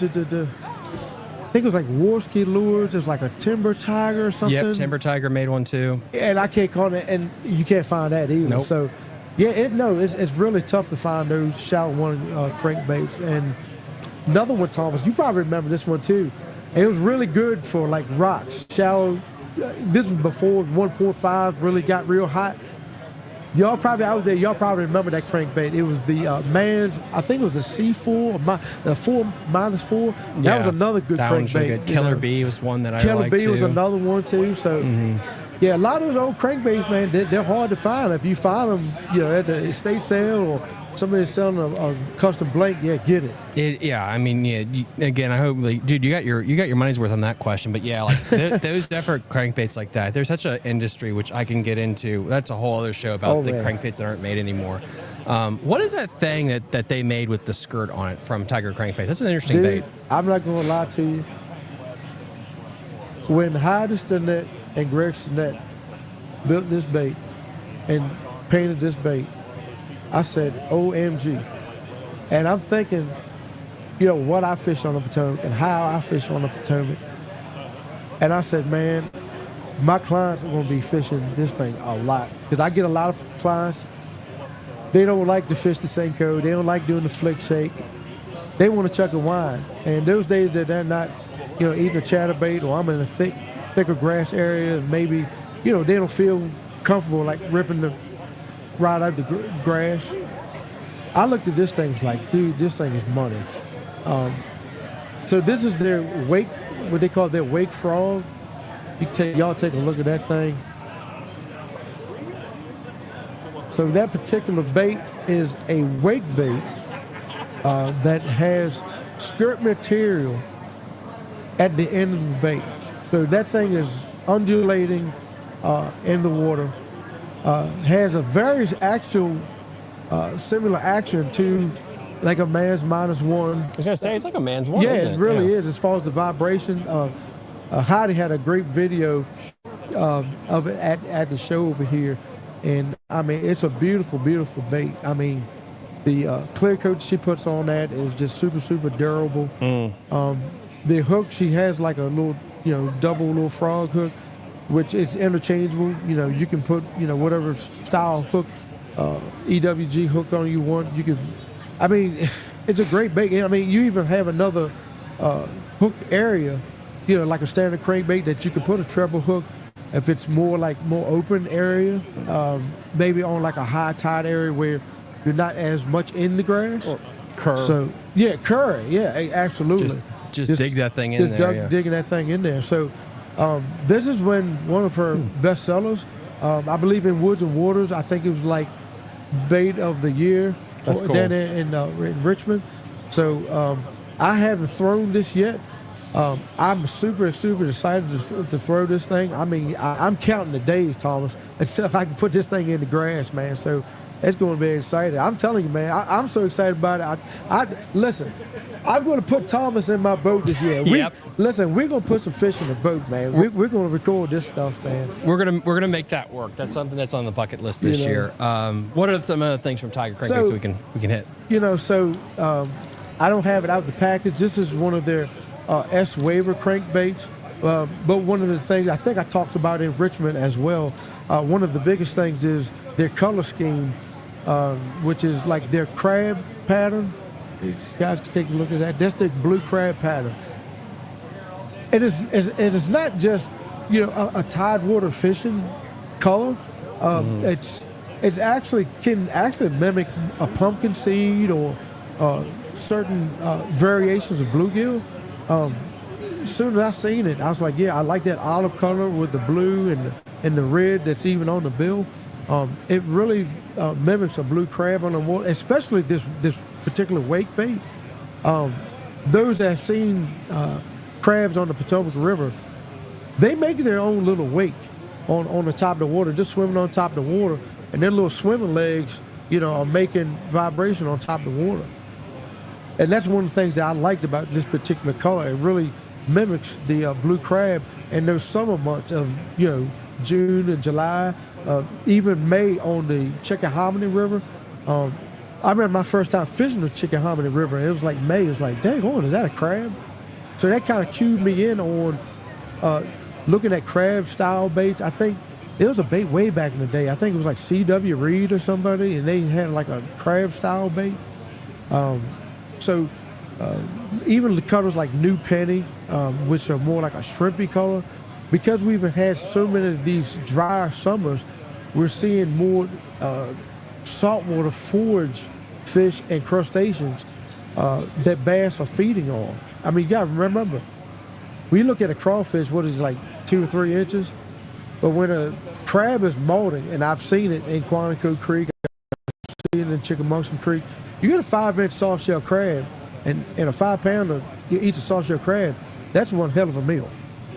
think it was like Warski Lures. It's like a Timber Tiger or something. Yep, Timber Tiger made one too. And I can't call it, and you can't find that either. Nope. So, yeah, it's really tough to find those shallow running crankbaits. And another one, Thomas, you probably remember this one too. It was really good for like rocks, shallow. This was before 1.5 really got real hot. Y'all probably out there, y'all probably remember that crankbait. It was the Man's, I think it was the C4, the 4-4. That was another good that crankbait. One's really good. Killer Bee was one that I liked Killer Bee too. was another one too. So, yeah, a lot of those old crankbaits, man, they're hard to find. If you find them, at the estate sale or somebody selling a custom blank, get it. I mean, again, I hope, dude, you got your money's worth on that question. But yeah, like those different crankbaits like that, there's such an industry which I can get into. That's a whole other show about the crankbaits that aren't made anymore. What is that thing that they made with the skirt on it from Tiger Crankbait? That's an interesting bait. I'm not going to lie to you. When Hydeston and Gregson built this bait and painted this bait, I said, OMG. And I'm thinking, what I fish on the Potomac and how I fish on the Potomac. And I said, man, my clients are going to be fishing this thing a lot. Because I get a lot of clients, they don't like to fish the Senko. They don't like doing the flick shake. They want to chuck a wine. And those days that they're not, eating a chatterbait, or I'm in a thicker grass area, and maybe, they don't feel comfortable like ripping the right out the grass. I looked at this thing, and was like, dude, this thing is money. So this is their wake, what they call their wake frog. Y'all take a look at that thing. So that particular bait is a wake bait that has skirt material at the end of the bait. So that thing is undulating in the water. Has a very actual similar action to like a man's -1. I was gonna say it's like a man's one. Yeah, isn't it really is as far as the vibration. Heidi had a great video of it at the show over here, and I mean it's a beautiful, beautiful bait. I mean the clear coat she puts on that is just super, super durable. The hook, she has like a little, double little frog hook, which is interchangeable. You can put, whatever style hook, EWG hook on you want. You can, I mean, it's a great bait. I mean, you even have another hook area, like a standard crankbait that you can put a treble hook if it's more open area, maybe on like a high tide area where you're not as much in the grass. Or curry. So, curry. Yeah, absolutely. Just dig that thing in there. Digging that thing in there. So this is when one of her best sellers, I believe in Woods and Waters, I think it was like bait of the year. That's cool. Down there in Richmond. So I haven't thrown this yet. I'm super, super excited to throw this thing. I mean, I'm counting the days, Thomas, until I can put this thing in the grass, man. So it's going to be exciting. I'm telling you, man, I'm so excited about it. Listen, I'm going to put Thomas in my boat this year. Listen, we're going to put some fish in the boat, man. We're going to record this stuff, man. We're gonna make that work. That's something that's on the bucket list this year. What are some other things from Tiger Crankbait so we can hit? I don't have it out of the package. This is one of their S waiver crankbaits. But one of the things I think I talked about in Richmond as well, one of the biggest things is their color scheme, which is like their crab pattern. You guys can take a look at that. That's the blue crab pattern. It is not just a tidewater fishing color. It's actually can mimic a pumpkin seed or certain variations of bluegill. As soon as I seen it, I was like, I like that olive color with the blue and the red that's even on the bill. It really mimics a blue crab on the water, especially this particular wake bait. Those that have seen crabs on the Potomac River, they make their own little wake on the top of the water, just swimming on top of the water, and their little swimming legs, are making vibration on top of the water. And that's one of the things that I liked about this particular color. It really mimics the blue crab in those summer months of, June and July, even May on the Chickahominy River. I remember my first time fishing the Chickahominy River, and it was like May. It was like, dang on, is that a crab? So that kind of cued me in on looking at crab-style baits. I think it was a bait way back in the day. I think it was like C.W. Reed or somebody, and they had like a crab-style bait. So even the colors like New Penny, which are more like a shrimpy color, because we've had so many of these dry summers, we're seeing more saltwater forage fish and crustaceans that bass are feeding on. I mean, you got to remember, we look at a crawfish, what is it, like 2 or 3 inches? But when a crab is molting, and I've seen it in Quantico Creek, I've seen it in Chickamauga Creek, you get a 5-inch soft-shell crab, and a 5-pounder, you eat a soft-shell crab, that's one hell of a meal.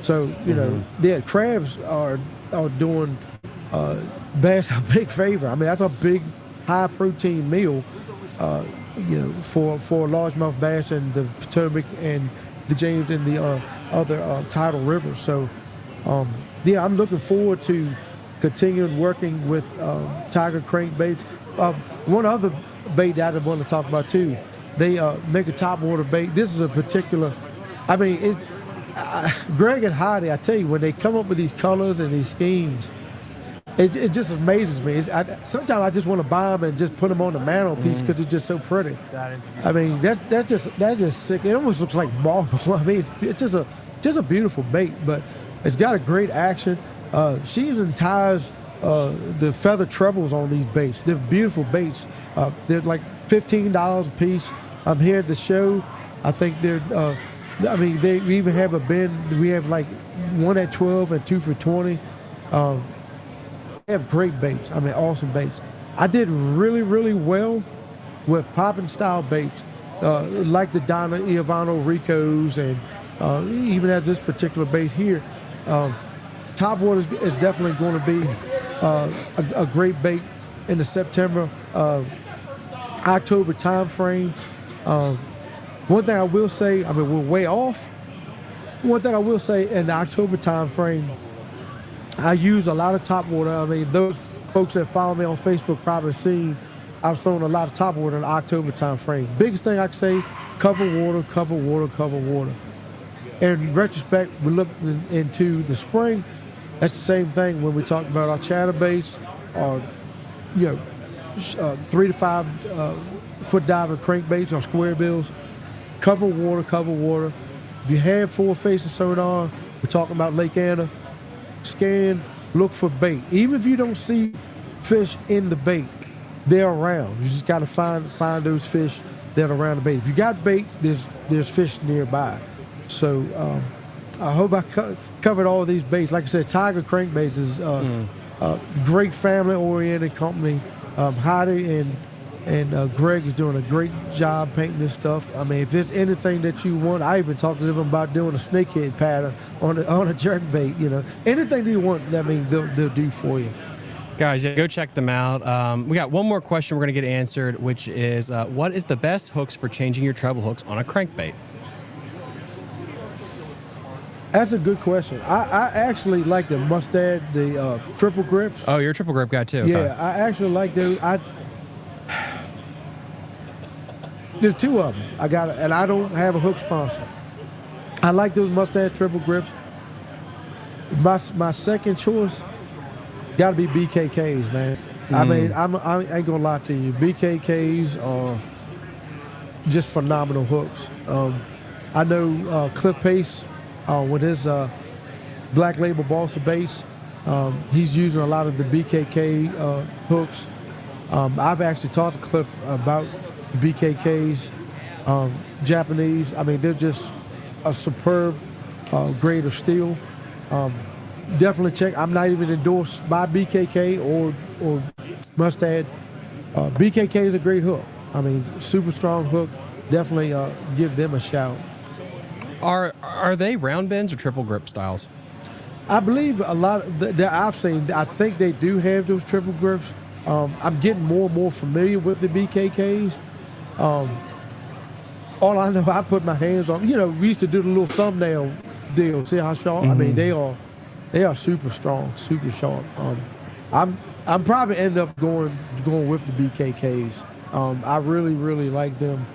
So, crabs are doing bass a big favor. I mean, that's a big, high-protein meal, for largemouth bass and the Potomac and the James and the other tidal rivers. So, I'm looking forward to continuing working with Tiger crankbaits. One other bait that I want to talk about too, they make a topwater bait. This is a particular, Greg and Heidi, I tell you, when they come up with these colors and these schemes, it just amazes me. Sometimes I just want to buy them and just put them on the mantelpiece because it's just so pretty. That's just sick. It almost looks like marble. I mean, it's just a beautiful bait, but it's got a great action. She even ties the feather trebles on these baits. They're beautiful baits. They're like $15 a piece. I'm here at the show. I think they're. They even have a bin. We have like 1 at 12 and 2 for 20. They have great baits. I mean, awesome baits. I did really, really well with popping style baits, like the Donna Iovano Ricos, and even as this particular bait here. Topwater is definitely going to be a great bait in the September, October time frame. One thing I will say, we're way off. One thing I will say, in the October time frame, I use a lot of topwater. Those folks that follow me on Facebook probably seen I've thrown a lot of topwater in the October time frame. Biggest thing I can say, cover water, cover water, cover water. In retrospect, we look into the spring. That's the same thing when we talk about our chatterbaits, or 3 to 5 foot diving crankbaits or square bills. Cover water, cover water. If you have 4 faces sonar, we're talking about Lake Anna, scan, look for bait. Even if you don't see fish in the bait, they're around. You just got to find those fish that are around the bait. If you got bait, there's fish nearby. So I hope I covered all these baits. Like I said, Tiger Crankbaits is a great family-oriented company. Heidi and Greg is doing a great job painting this stuff. If there's anything that you want, I even talked to them about doing a snakehead pattern on a jerkbait. Anything that you want, they'll do for you. Guys, go check them out. We got one more question we're going to get answered, which is, what is the best hooks for changing your treble hooks on a crankbait? That's a good question. I actually like the Mustad, the triple grips. Oh, you're a triple grip guy too. Yeah, okay. I actually like those. There's 2 of them. And I don't have a hook sponsor. I like those Mustad triple grips. My second choice got to be BKKs, man. I ain't gonna lie to you. BKKs are just phenomenal hooks. I know Cliff Pace with his Black Label Balsa base. He's using a lot of the BKK hooks. I've actually talked to Cliff about BKKs, Japanese. They're just a superb grade of steel. Definitely check. I'm not even endorsed by BKK or Mustad. BKK is a great hook. Super strong hook. Definitely give them a shout. Are they round bends or triple grip styles? I believe a lot that I've seen, I think they do have those triple grips. I'm getting more and more familiar with the BKKs. all I know, I put my hands on. You know, we used to do the little thumbnail deal. See how sharp? I mean, they are super strong, super sharp. I'm probably end up going with the BKKs. I really like them.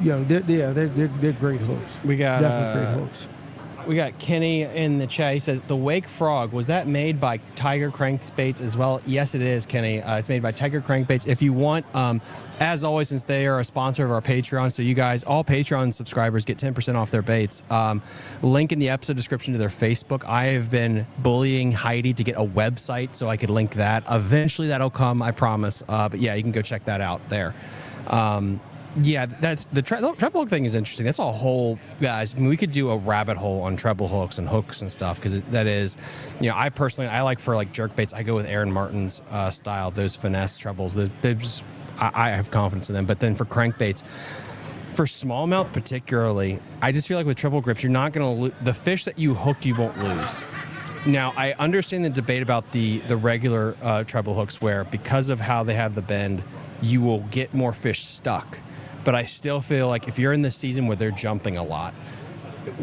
You know, they're great hooks. We got definitely great hooks. We got Kenny in the chat. He says, the Wake Frog, was that made by Tiger Crankbaits as well? Yes, it is, Kenny. It's made by Tiger Crankbaits. If you want, as always, since they are a sponsor of our Patreon, so you guys, all Patreon subscribers get 10% off their baits. Link in the episode description to their Facebook. I have been bullying Heidi to get a website so I could link that. Eventually that'll come, I promise. But yeah, you can go check that out there. Yeah, that's the treble hook thing is interesting. That's a whole, guys. I mean, we could do a rabbit hole on treble hooks and hooks and stuff because that is, you know, I like for like jerk baits. I go with Aaron Martin's style, those finesse trebles. I have confidence in them. But then for crankbaits, for smallmouth particularly, I just feel like with triple grips, you're not going to lose the fish that you hook. You won't lose. Now, I understand the debate about the regular treble hooks, where because of how they have the bend, you will get more fish stuck. But I still feel like if you're in the season where they're jumping a lot,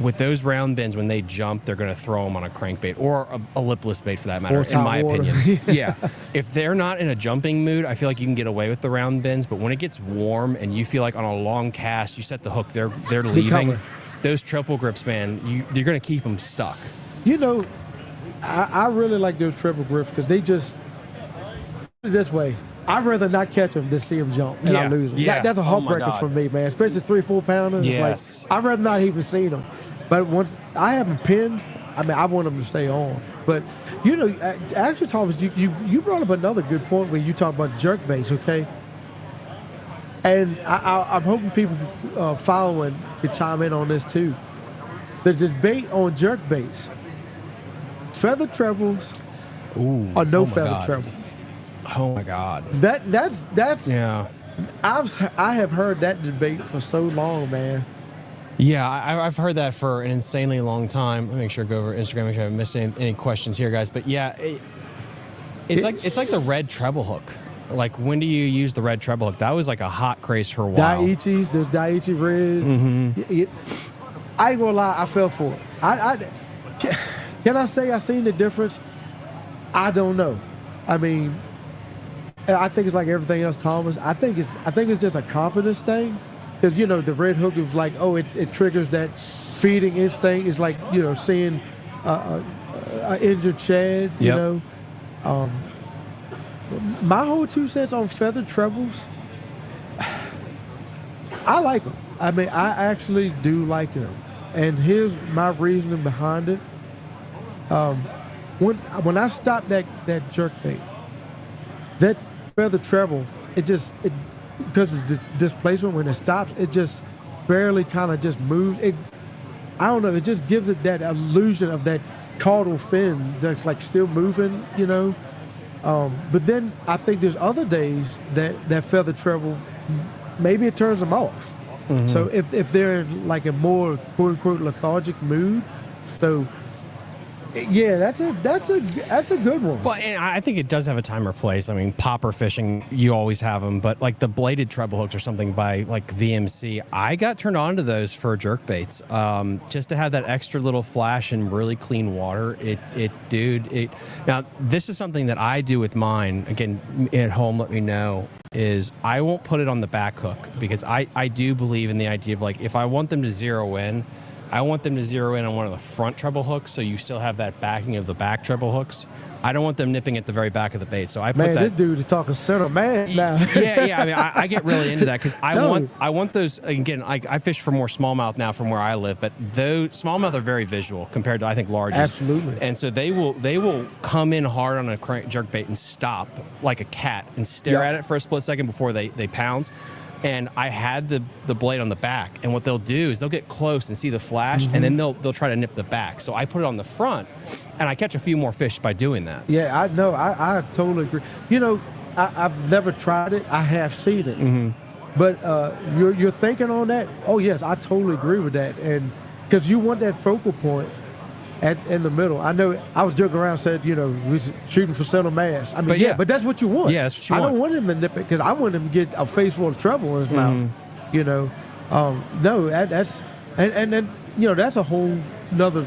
with those round bends, when they jump, they're going to throw them on a crankbait or a lipless bait for that matter, in my opinion. Yeah. If they're not in a jumping mood, I feel like you can get away with the round bends. But when it gets warm and you feel like on a long cast, you set the hook, they're leaving. Those triple grips, man, you're going to keep them stuck. You know, I really like those triple grips because they just, this way, I'd rather not catch them than see them jump and I lose them. Yeah. That's a heartbreaker for me, man. Especially 3-4 pounders. Yes. It's like, I'd rather not even see them. But once I have them pinned, I mean, I want them to stay on. But, you know, actually, Thomas, you brought up another good point when you talk about jerk baits, okay? And I'm hoping people following could chime in on this too. The debate on jerk baits, feather trebles or no feather treble. Oh my God. That's yeah. I have heard that debate for so long, man. Yeah, I've heard that for an insanely long time. Let me make sure I go over Instagram, make sure I haven't missed any questions here, guys. But yeah, it's like the red treble hook. Like, when do you use the red treble hook? That was like a hot craze for a while. Daiichis, there's Daiichi Reds. Mm-hmm. I ain't gonna lie, I fell for it. Can I say I seen the difference? I don't know. I mean, I think it's like everything else, Thomas. I think it's just a confidence thing, because you know the red hook is like, oh, it triggers that feeding instinct. It's like, you know, seeing an injured shad. You know, my whole 2 cents on feathered trebles, I like them. I mean, I actually do like them, and here's my reasoning behind it. When I stopped that jerk bait, that feather treble, because of the displacement, when it stops, it just barely kind of just moves. I don't know, it just gives it that illusion of that caudal fin that's like still moving, you know. But then I think there's other days that feather treble, maybe it turns them off. Mm-hmm. So if they're in like a more quote unquote lethargic mood, so yeah, that's a good one. Well, and I think it does have a time or place. I mean, popper fishing, you always have them, but like the bladed treble hooks or something by like VMC, I got turned on to those for jerk baits, just to have that extra little flash in really clean water. Now this is something that I do with mine. Again, at home, let me know, is I won't put it on the back hook, because I do believe in the idea of, like, if I want them to zero in, I want them to zero in on one of the front treble hooks, so you still have that backing of the back treble hooks. I don't want them nipping at the very back of the bait, so I put this dude is talking center mass now. Yeah. I mean, I get really into that because I want those. Again, I fish for more smallmouth now from where I live, but those smallmouth are very visual compared to, I think, larges. Absolutely. And so they will come in hard on a jerk bait and stop like a cat and stare at it for a split second before they pounce. And I had the blade on the back, and what they'll do is they'll get close and see the flash, and then they'll try to nip the back. So I put it on the front, and I catch a few more fish by doing that. Yeah, I know. I totally agree. You know, I've never tried it. I have seen it. Mm-hmm. But you're thinking on that? Oh, yes, I totally agree with that. And because you want that focal point in the middle. I know I was joking around, said, you know, we was shooting for center mass. I mean, but that's what you want. Yeah, that's what you want. I don't want him to nip it, because I want him to get a face full of trouble in his mouth. No, that's and then that's a whole another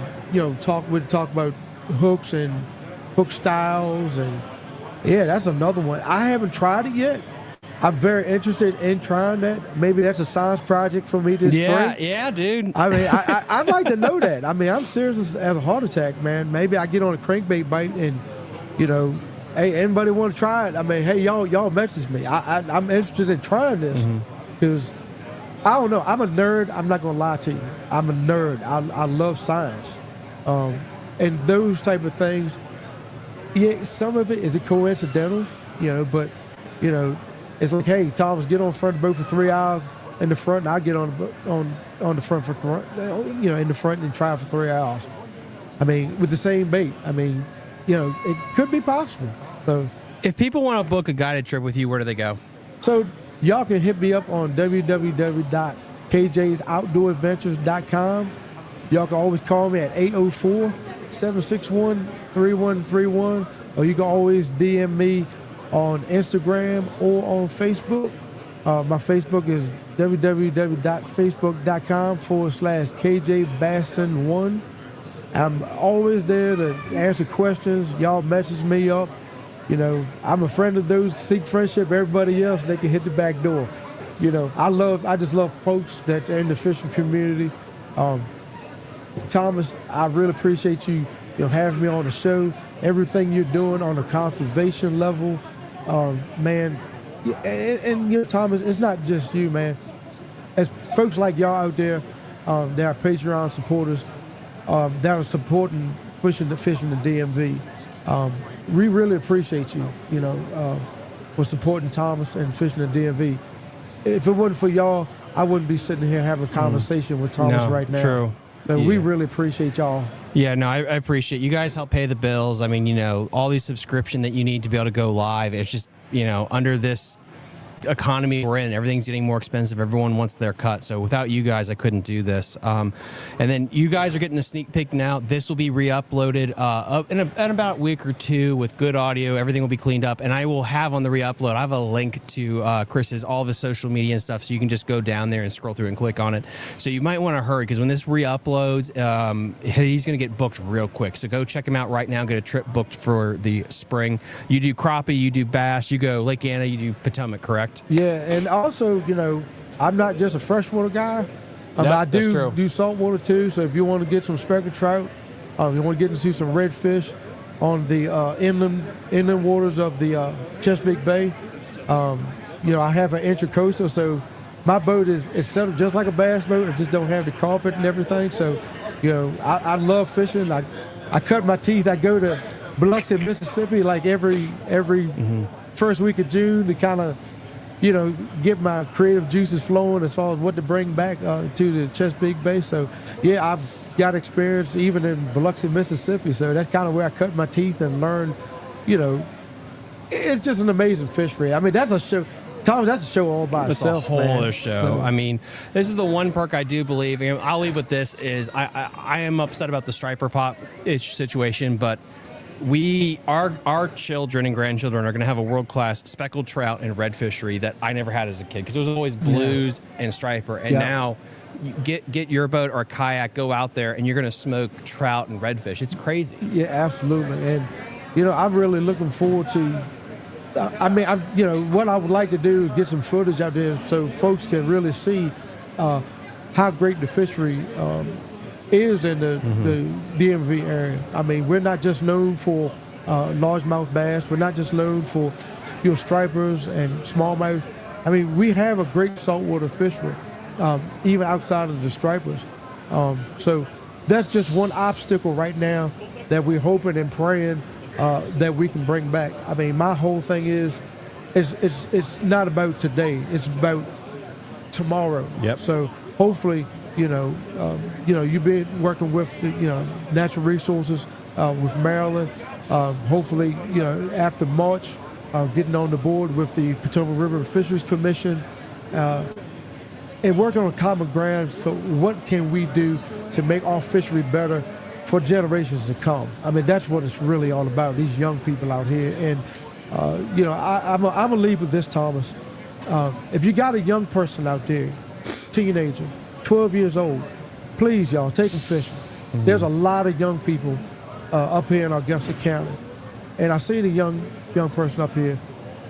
talk. We'd talk about hooks and hook styles, and that's another one. I haven't tried it yet. I'm very interested in trying that. Maybe that's a science project for me this spring. Yeah, dude. I mean, I'd like to know that. I mean, I'm serious as a heart attack, man. Maybe I get on a crankbait bite and, hey, anybody want to try it? I mean, hey, y'all message me. I'm interested in trying this because I don't know. I'm a nerd. I'm not gonna lie to you. I'm a nerd. I love science, and those type of things. Yeah, some of it is coincidental, but it's like, hey, Thomas, get on front of the boat for 3 hours in the front, and I'll get on the front in the front and try for 3 hours. I mean, with the same bait. I mean, it could be possible. So, if people want to book a guided trip with you, where do they go? So y'all can hit me up on www.kjsoutdooradventures.com. Y'all can always call me at 804-761-3131, or you can always DM me on Instagram or on Facebook. My Facebook is www.facebook.com/KJBasson1. I'm always there to answer questions. Y'all message me up. I'm a friend of those seek friendship. Everybody else, they can hit the back door. I just love folks that are in the fishing community. Thomas, I really appreciate you having me on the show. Everything you're doing on a conservation level, man. And Thomas, it's not just you, man. As folks like y'all out there, that are Patreon supporters, that are supporting fishing the DMV. We really appreciate you, for supporting Thomas and fishing the DMV. If it wasn't for y'all, I wouldn't be sitting here having a conversation with Thomas right now. True. So we really appreciate y'all. Yeah, no, I appreciate you guys help pay the bills. I mean, all these subscription that you need to be able to go live. It's just, under this economy we're in, everything's getting more expensive. Everyone wants their cut. So without you guys, I couldn't do this. And then you guys are getting a sneak peek now. This will be re-uploaded in about a week or two with good audio. Everything will be cleaned up, and I will have on the re-upload. I have a link to Kris's all the social media and stuff, so you can just go down there and scroll through and click on it. So you might want to hurry because when this re-uploads, he's going to get booked real quick. So go check him out right now. Get a trip booked for the spring. You do crappie, you do bass, you go Lake Anna, you do Potomac, correct? Yeah, and also, I'm not just a freshwater guy. I do saltwater too. So if you want to get some speckled trout, you want to get to see some redfish on the inland waters of the Chesapeake Bay. I have an intracoastal, so my boat is set up just like a bass boat. I just don't have the carpet and everything. So, I love fishing. I cut my teeth. I go to Biloxi, Mississippi, like every first week of June to kind of get my creative juices flowing as far as what to bring back to the Chesapeake Bay. So, yeah, I've got experience even in Biloxi, Mississippi. So that's kind of where I cut my teeth and learned, it's just an amazing fishery. I mean, that's a show. Thomas, that's a show all by itself. It's a whole other show. So, I mean, this is the one perk I do believe. I'll leave with this is I am upset about the striper pop situation, but our children and grandchildren are going to have a world-class speckled trout and red fishery that I never had as a kid because it was always blues and striper. And now you get your boat or a kayak, go out there, and you're going to smoke trout and redfish. It's crazy. Yeah, absolutely. And, I'm really looking forward to what I would like to do is get some footage out there so folks can really see how great the fishery is in the DMV area. I mean, we're not just known for largemouth bass. We're not just known for stripers and smallmouth. I mean, we have a great saltwater fishery, even outside of the stripers. So that's just one obstacle right now that we're hoping and praying that we can bring back. I mean, my whole thing is, it's not about today. It's about tomorrow. Yep. So hopefully, you've been working with the, natural resources with Maryland. Hopefully, after March, getting on the board with the Potomac River Fisheries Commission and working on common ground. So what can we do to make our fishery better for generations to come? I mean, that's what it's really all about, these young people out here. And, I'm going to leave with this, Thomas. If you got a young person out there teenager, 12 years old. Please, y'all, take them fishing. There's a lot of young people up here in Augusta County. And I seen a young person up here,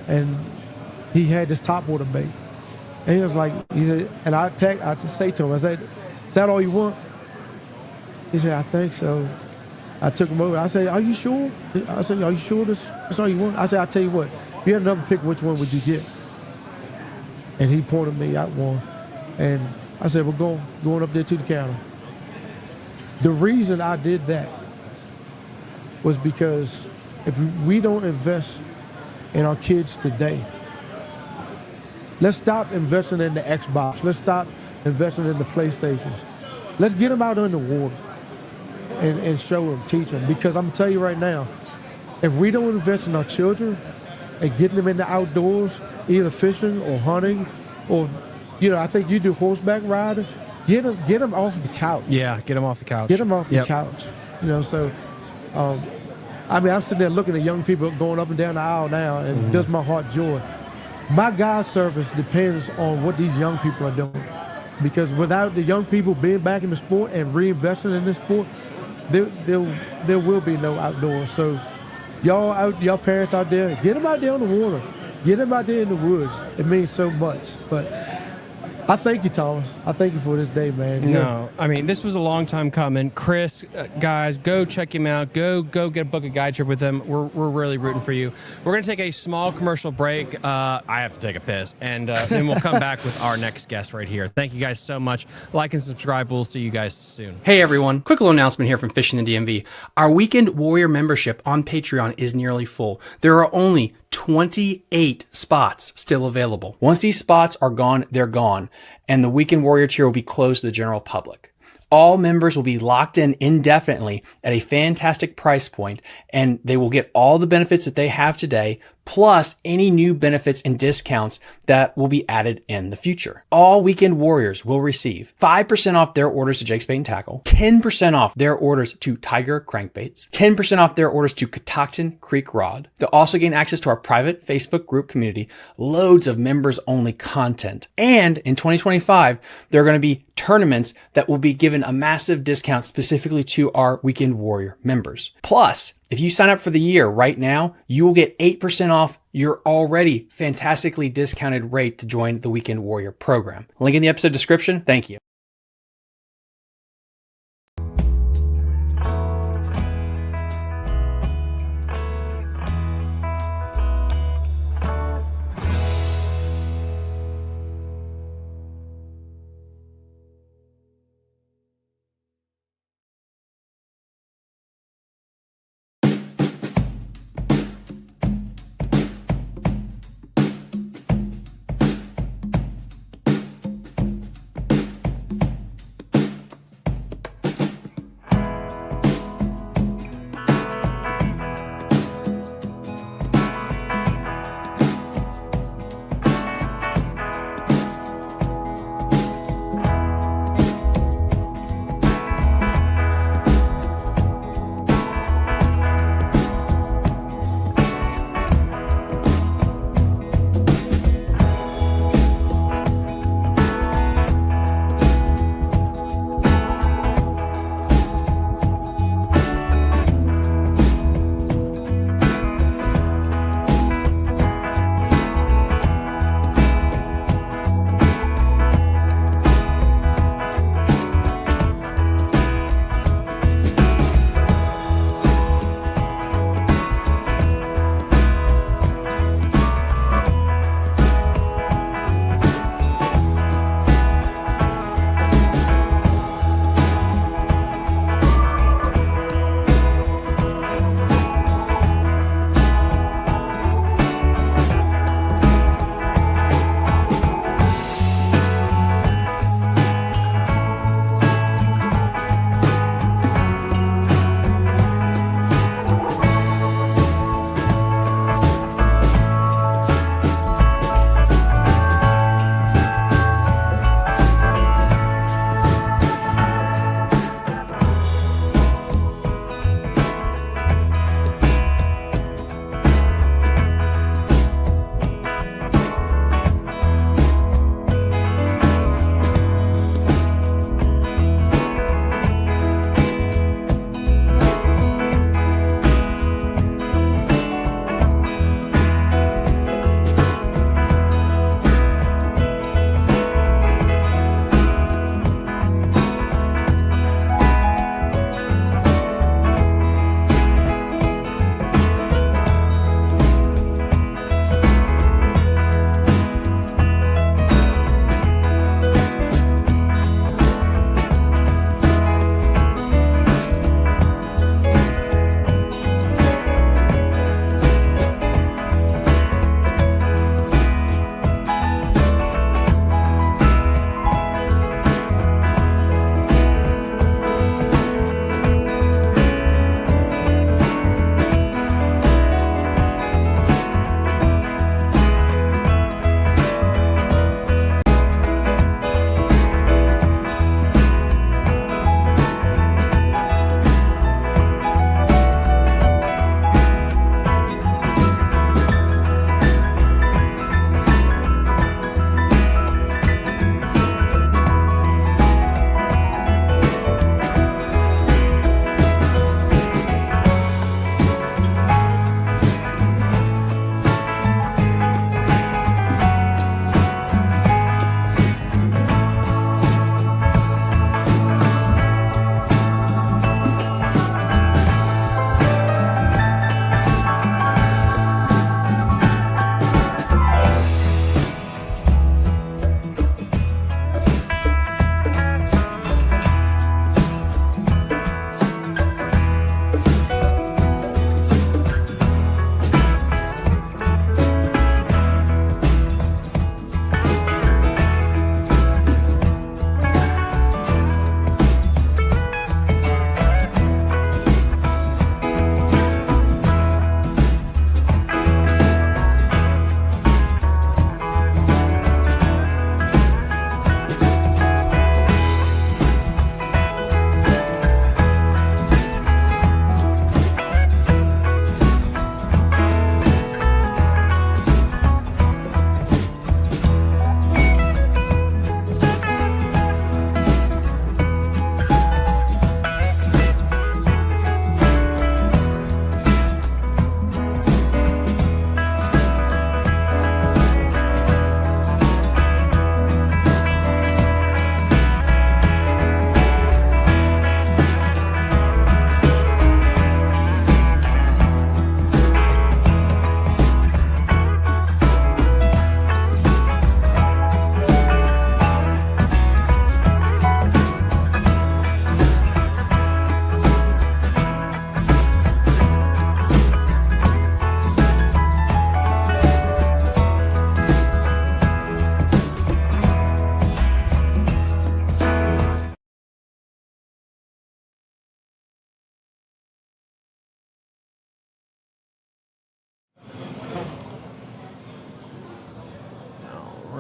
and he had this topwater bait. And he was like, he said, and I say to him, I said, is that all you want? He said, I think so. I took him over. I said, are you sure? I said, are you sure that's all you want? I said, I'll tell you what, if you had another pick, which one would you get? And he pointed me out one. And I said, we're going up there to the counter. The reason I did that was because if we don't invest in our kids today, let's stop investing in the Xbox. Let's stop investing in the PlayStations. Let's get them out on the water and show them, teach them. Because I'm going to tell you right now, if we don't invest in our children and getting them in the outdoors, either fishing or hunting, or, I think you do horseback riding, get them off the couch. Yeah, get them off the couch. Get them off the couch. So, I'm sitting there looking at young people going up and down the aisle now, and it does my heart joy. My God service depends on what these young people are doing. Because without the young people being back in the sport and reinvesting in this sport, there will be no outdoors. So y'all parents out there, get them out there on the water. Get them out there in the woods. It means so much. But I thank you, Thomas. I thank you for this day, man. No, I mean, this was a long time coming. Kris, guys, go check him out. Go get a book a guide trip with him. We're really rooting for you. We're going to take a small commercial break. I have to take a piss. And then we'll come back with our next guest right here. Thank you guys so much. Like and subscribe. We'll see you guys soon. Hey everyone, quick little announcement here from Fishing the DMV. Our Weekend Warrior membership on Patreon is nearly full. There are only 28 spots still available. Once these spots are gone, they're gone, and the Weekend Warrior tier will be closed to the general public. All members will be locked in indefinitely at a fantastic price point, and they will get all the benefits that they have today, plus any new benefits and discounts that will be added in the future. All Weekend Warriors will receive 5% off their orders to Jake's Bait and Tackle, 10% off their orders to Tiger Crankbaits, 10% off their orders to Catoctin Creek Rod. They'll also gain access to our private Facebook group community, loads of members-only content. And in 2025, there are going to be tournaments that will be given a massive discount specifically to our Weekend Warrior members. Plus, if you sign up for the year right now, you will get 8% off your already fantastically discounted rate to join the Weekend Warrior program. Link in the episode description. Thank you.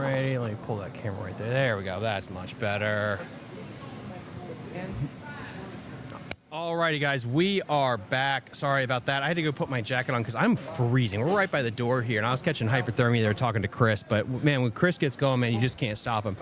Alrighty, let me pull that camera right there. There we go. That's much better. Alrighty, guys, we are back. Sorry about that. I had to go put my jacket on because I'm freezing. We're right by the door here, and I was catching hypothermia there talking to Kris. But, man, when Kris gets going, man, you just can't stop him.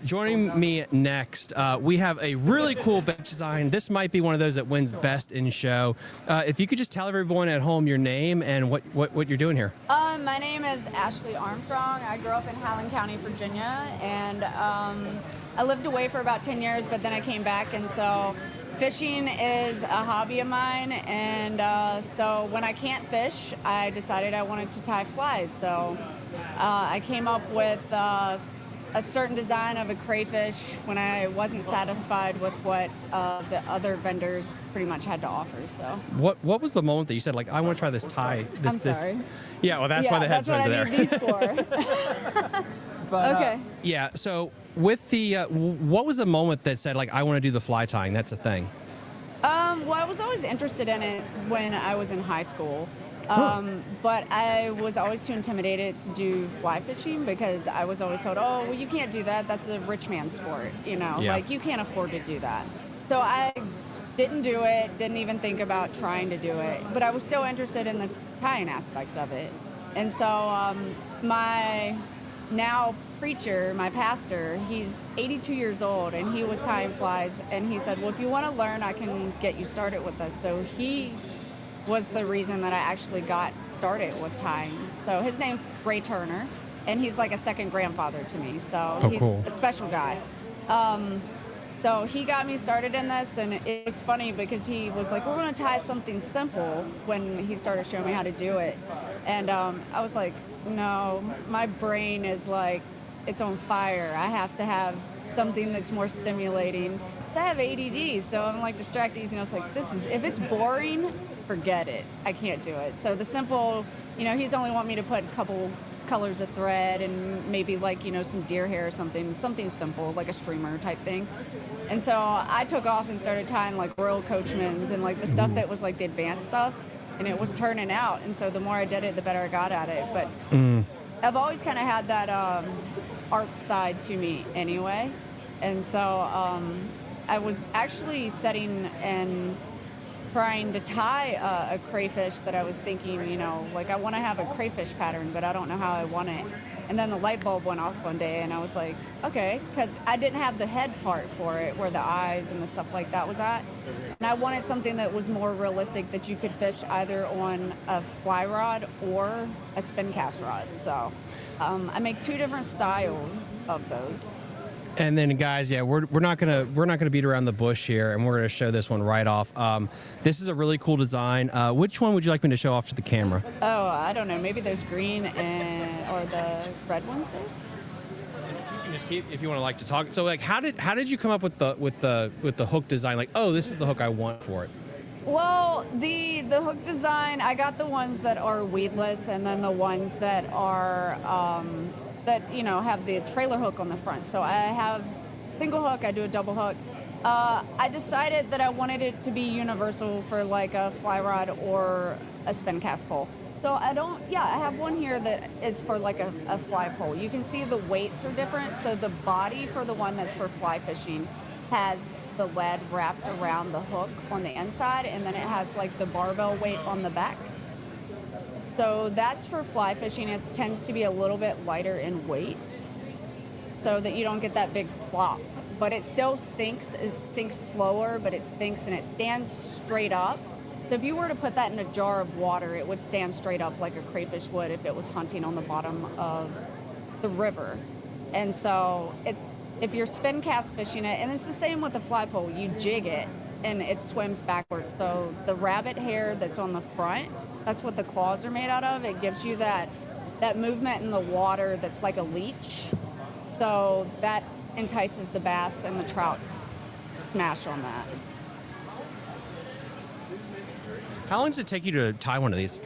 Joining me next, we have a really cool bait design. This might be one of those that wins best in show. If you could just tell everyone at home your name and what you're doing here. My name is Ashley Armstrong. I grew up in Highland County, Virginia, and I lived away for about 10 years, but then I came back, and so fishing is a hobby of mine, and so when I can't fish, I decided I wanted to tie flies. So I came up with a certain design of a crayfish when I wasn't satisfied with what the other vendors pretty much had to offer. So what was the moment that you said, like, I want to try this tie? I'm sorry. Yeah, well, that's why the headphones are there. That's what I need these for. But, okay. Yeah, so with the, what was the moment that said, like, I want to do the fly tying? That's a thing. Well, I was always interested in it when I was in high school. But I was always too intimidated to do fly fishing because I was always told, oh, well, you can't do that. That's a rich man's sport, you know, like you can't afford to do that. So I didn't do it, didn't even think about trying to do it, but I was still interested in the tying aspect of it. And so my now preacher, my pastor, he's 82 years old and he was tying flies, and he said, well, if you want to learn, I can get you started with this. So he was the reason that I actually got started with tying. So his name's Ray Turner, and he's like a second grandfather to me. So he's cool. a special guy. So he got me started in this, and it's funny because he was like, we're going to tie something simple when he started showing me how to do it. And I was like, no, my brain is like, it's on fire. I have to have something that's more stimulating. I have ADD, so I'm like distracted, and I was like, if it's boring, forget it. I can't do it. So the simple, you know, he's only want me to put a couple colors of thread and maybe like, you know, some deer hair or something simple, like a streamer type thing. And so I took off and started tying like Royal Coachmans and like the stuff that was like the advanced stuff, and it was turning out. And so the more I did it, the better I got at it. But I've always kind of had that art side to me anyway. And so I was actually setting and trying to tie a crayfish that I was thinking, you know, like I want to have a crayfish pattern, but I don't know how I want it. And then the light bulb went off one day, and I was like, okay, because I didn't have the head part for it, where the eyes and the stuff like that was at. And I wanted something that was more realistic, that you could fish either on a fly rod or a spin cast rod. So I make two different styles of those. And then, guys, yeah, we're not gonna beat around the bush here, and we're gonna show this one right off. This is a really cool design. Which one would you like me to show off to the camera? Oh, I don't know. Maybe there's green or the red ones there. You can just keep if you want to like to talk. So, like, how did you come up with the hook design? Like, oh, this is the hook I want for it. Well, the hook design, I got the ones that are weedless, and then the ones that are that, you know, have the trailer hook on the front. So I have single hook, I do a double hook. I decided that I wanted it to be universal for like a fly rod or a spin cast pole. So I have one here that is for like a fly pole. You can see the weights are different. So the body for the one that's for fly fishing has the lead wrapped around the hook on the inside, and then it has like the barbell weight on the back. So that's for fly fishing. It tends to be a little bit lighter in weight so that you don't get that big plop. But it still sinks. It sinks slower, but it sinks and it stands straight up. So if you were to put that in a jar of water, it would stand straight up like a crayfish would if it was hunting on the bottom of the river. And so if you're spin cast fishing it, and it's the same with the fly pole, you jig it and it swims backwards. So the rabbit hair that's on the front, that's what the claws are made out of. It gives you that movement in the water that's like a leech. So that entices the bass, and the trout smash on that. How long does it take you to tie one of these?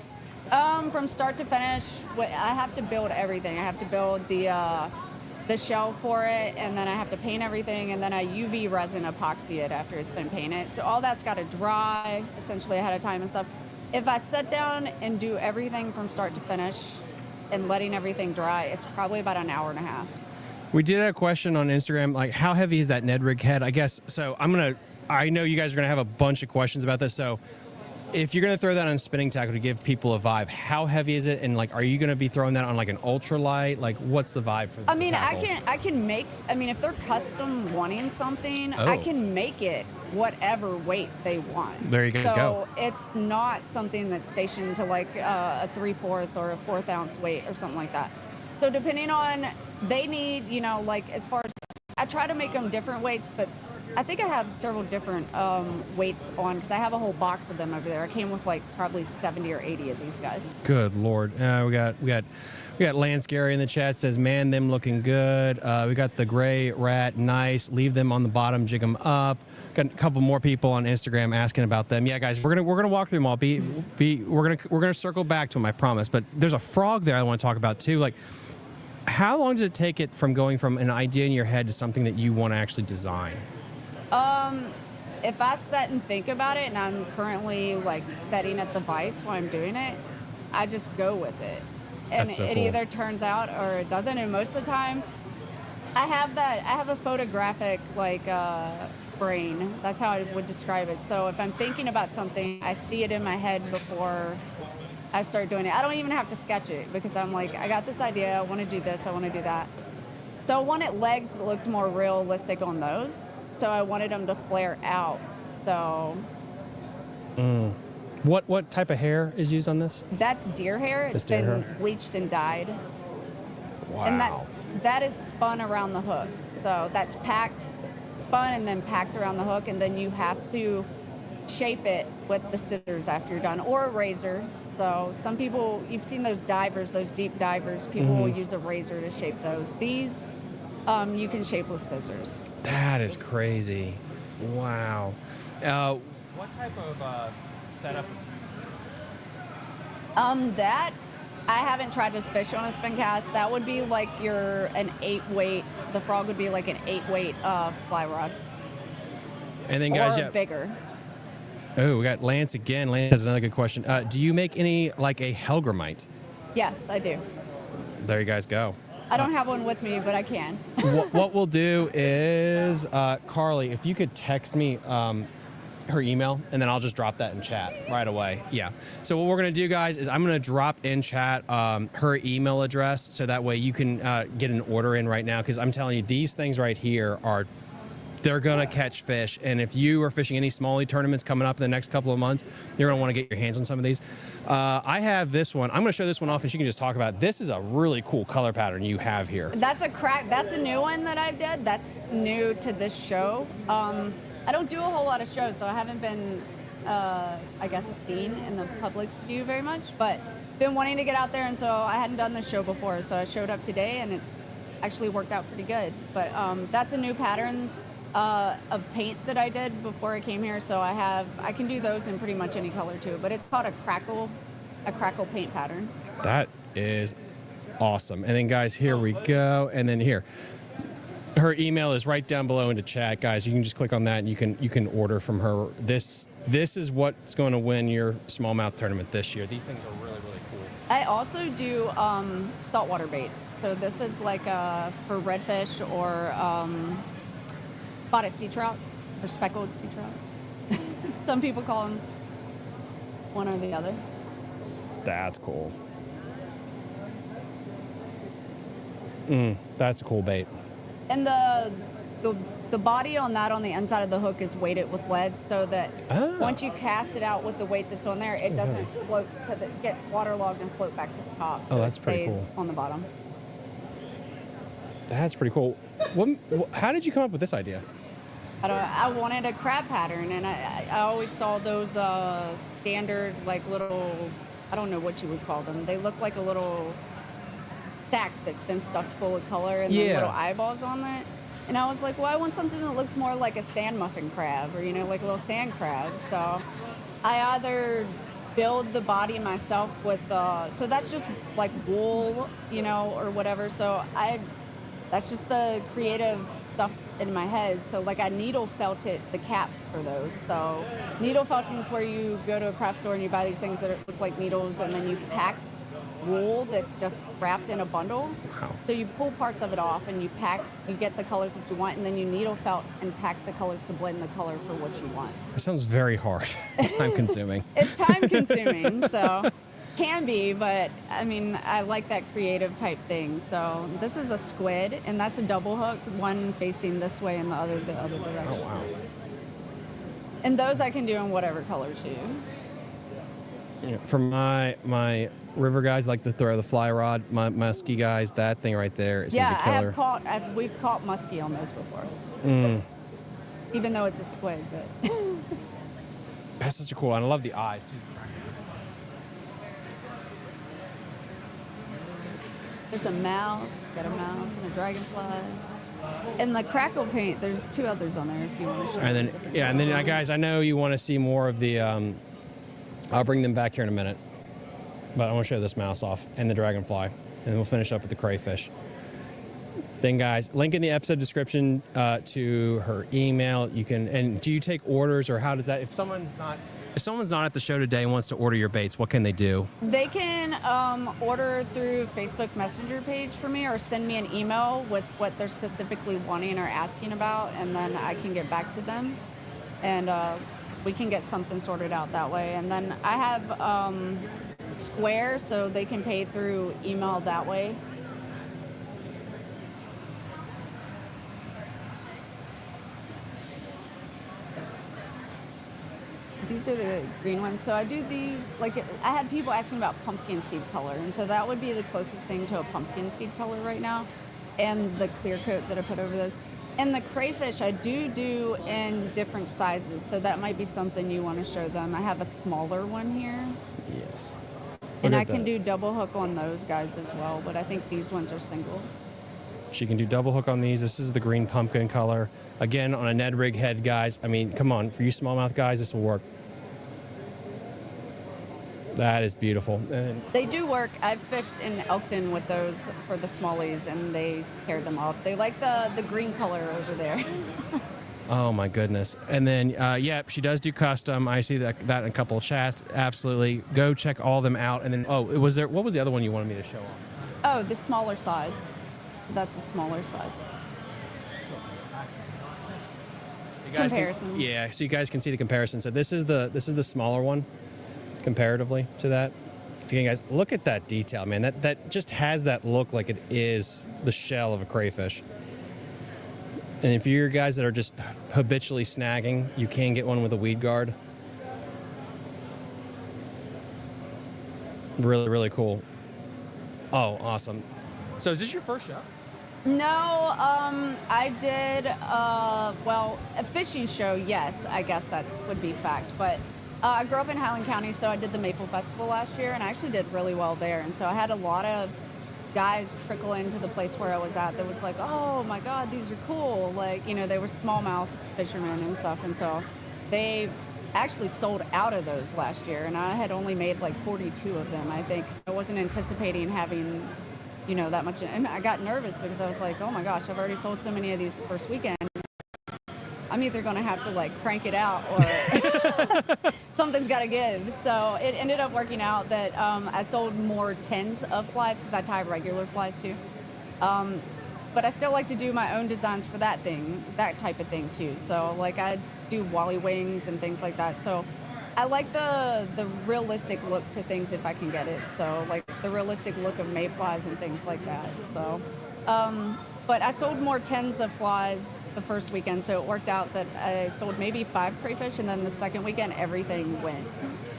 From start to finish, I have to build everything. I have to build the shell for it, and then I have to paint everything, and then I UV resin epoxy it after it's been painted. So all that's got to dry essentially ahead of time and stuff. If I sit down and do everything from start to finish, and letting everything dry, it's probably about an hour and a half. We did have a question on Instagram, like how heavy is that Ned rig head? I guess, so I know you guys are going to have a bunch of questions about this. So if you're going to throw that on spinning tackle to give people a vibe, how heavy is it? And like, are you going to be throwing that on like an ultralight? Like what's the vibe for the tackle? I can make, if they're custom wanting something, I can make it whatever weight they want. There you guys go. So it's not something that's stationed to like a 3/4 or a 1/4 ounce weight or something like that. So depending on, they need, like as far as, I try to make them different weights, but I think I have several different weights on, because I have a whole box of them over there. I came with like probably 70 or 80 of these guys. Good Lord. We got Lance Gary in the chat, says, man, them looking good. We got the gray rat, nice. Leave them on the bottom, jig them up. Got a couple more people on Instagram asking about them. Yeah, guys, we're gonna walk through them all. We're gonna circle back to them, I promise. But there's a frog there I want to talk about too. Like, how long does it take it from going from an idea in your head to something that you want to actually design? If I sit and think about it, and I'm currently like setting at the vise while I'm doing it, I just go with it. And That's so it cool. either turns out or it doesn't. And most of the time, I have a photographic brain. That's how I would describe it. So if I'm thinking about something, I see it in my head before I start doing it. I don't even have to sketch it, because I'm like, I got this idea, I want to do this, I want to do that. So I wanted legs that looked more realistic on those. So I wanted them to flare out. So What type of hair is used on this? that's deer hair. It's That's deer been hair. bleached and dyed. Wow. And that is spun around the hook. So that's spun and then packed around the hook, and then you have to shape it with the scissors after you're done, or a razor. So some people, you've seen those divers, those deep divers, people will use a razor to shape those. These, you can shape with scissors. That is crazy. Wow. What type of setup? That I haven't tried to fish on a spin cast. That would be like an 8-weight. The frog would be like an 8-weight fly rod. And then guys, or bigger. Oh, we got Lance again. Lance has another good question. Do you make any like a Helgramite? Yes, I do. There you guys go. I don't have one with me, but I can. What we'll do is, Carly, if you could text me her email, and then I'll just drop that in chat right away. Yeah. So what we're going to do, guys, is I'm going to drop in chat her email address, so that way you can get an order in right now, because I'm telling you, these things right here they're going to catch fish. And if you are fishing any smallie tournaments coming up in the next couple of months, you're going to want to get your hands on some of these. I have this one. I'm going to show this one off, and she can just talk about it. This is a really cool color pattern you have here. That's a new one that I did. That's new to this show. I don't do a whole lot of shows, so I haven't been, seen in the public's view very much, but been wanting to get out there, and so I hadn't done this show before, so I showed up today, and it's actually worked out pretty good. But that's a new pattern of paint that I did before I came here, so I can do those in pretty much any color too, but it's called a crackle paint pattern. That is awesome. And then guys, here we go. And then here, her email is right down below in the chat, guys. You can just click on that, and you can order from her. This is what's going to win your smallmouth tournament this year. These things are really, really cool. I also do saltwater baits. So this is like for redfish or spotted sea trout or speckled sea trout. Some people call them one or the other. That's cool. That's a cool bait. And the body on that, on the inside of the hook, is weighted with lead, so that once you cast it out with the weight that's on there, it doesn't float get waterlogged and float back to the top. So that's it pretty stays cool. on the bottom. That's pretty cool. How did you come up with this idea? I wanted a crab pattern, and I always saw those standard, like little, I don't know what you would call them. They look like a little sack that's been stuffed full of color and then little eyeballs on it. And I was like, well, I want something that looks more like a sand muffin crab, or, like a little sand crab. So I either build the body myself with, so that's just like wool, or whatever. So that's just the creative stuff in my head. So like I needle felted the caps for those. So needle felting is where you go to a craft store and you buy these things that look like needles, and then you pack wool that's just wrapped in a bundle. Wow. So you pull parts of it off and you get the colors that you want, and then you needle felt and pack the colors to blend the color for what you want. It sounds very hard. Time consuming. It's time consuming, so can be, but I mean, I like that creative type thing. So this is a squid, and that's a double hook, one facing this way and the other direction. Oh, wow. And those I can do in whatever color too. Yeah, for my river guys, like to throw the fly rod. My musky guys, that thing right there is gonna be killer. We've caught muskie on those before. Even though it's a squid, but That's such a cool one. I love the eyes too. there's a mouse, got a mouse and a dragonfly. And the crackle paint, there's 2 others on there if you want to show. And then guys, I know you want to see more of the. I'll bring them back here in a minute, but I want to show this mouse off and the dragonfly, and we'll finish up with the crayfish. Then, guys, link in the episode description to her email. You can. And do you take orders, or how does that? If someone's not at the show today and wants to order your baits, what can they do? They can order through Facebook Messenger page for me, or send me an email with what they're specifically wanting or asking about, and then I can get back to them, and we can get something sorted out that way. And then I have Square, so they can pay through email that way. These are the green ones. So I do these, like, I had people asking about pumpkin seed color, and so that would be the closest thing to a pumpkin seed color right now, and the clear coat that I put over those. And the crayfish I do in different sizes, so that might be something you want to show them. I have a smaller one here. Yes. And I can do double hook on those guys as well, but I think these ones are single. She can do double hook on these. This is the green pumpkin color. Again, on a Ned rig head, guys. I mean, come on. For you smallmouth guys, this will work. That is beautiful. And they do work. I've fished in Elkton with those for the smallies, and they paired them up. They like the green color over there. oh my goodness. And then, she does do custom. I see that in a couple of chats. Absolutely. Go check all of them out. And then, what was the other one you wanted me to show off? Oh, the smaller size. That's a smaller size. Comparison. So you guys can see the comparison. So this is the smaller one. Comparatively to that. Again, guys, look at that detail, man. That just has that look like it is the shell of a crayfish. And if you're guys that are just habitually snagging, you can get one with a weed guard. Really, really cool. Oh, awesome. So is this your first show? No, I did, a fishing show, yes, I guess that would be fact, but I grew up in Highland County, so I did the Maple Festival last year, and I actually did really well there. And so I had a lot of guys trickle into the place where I was at that was like, oh my God, these are cool. Like, you know, they were smallmouth fishermen and stuff. And so they actually sold out of those last year, and I had only made like 42 of them, I think. I wasn't anticipating having, you know, that much. And I got nervous because I was like, oh my gosh, I've already sold so many of these the first weekend. I'm either going to have to like crank it out or something's got to give. So it ended up working out that I sold more tens of flies because I tie regular flies too. But I still like to do my own designs for that type of thing too. So like I do wally wings and things like that. So I like the realistic look to things if I can get it. So like the realistic look of mayflies and things like that. So, but I sold more tens of flies the first weekend, so it worked out that I sold maybe 5 crayfish, and then the second weekend everything went.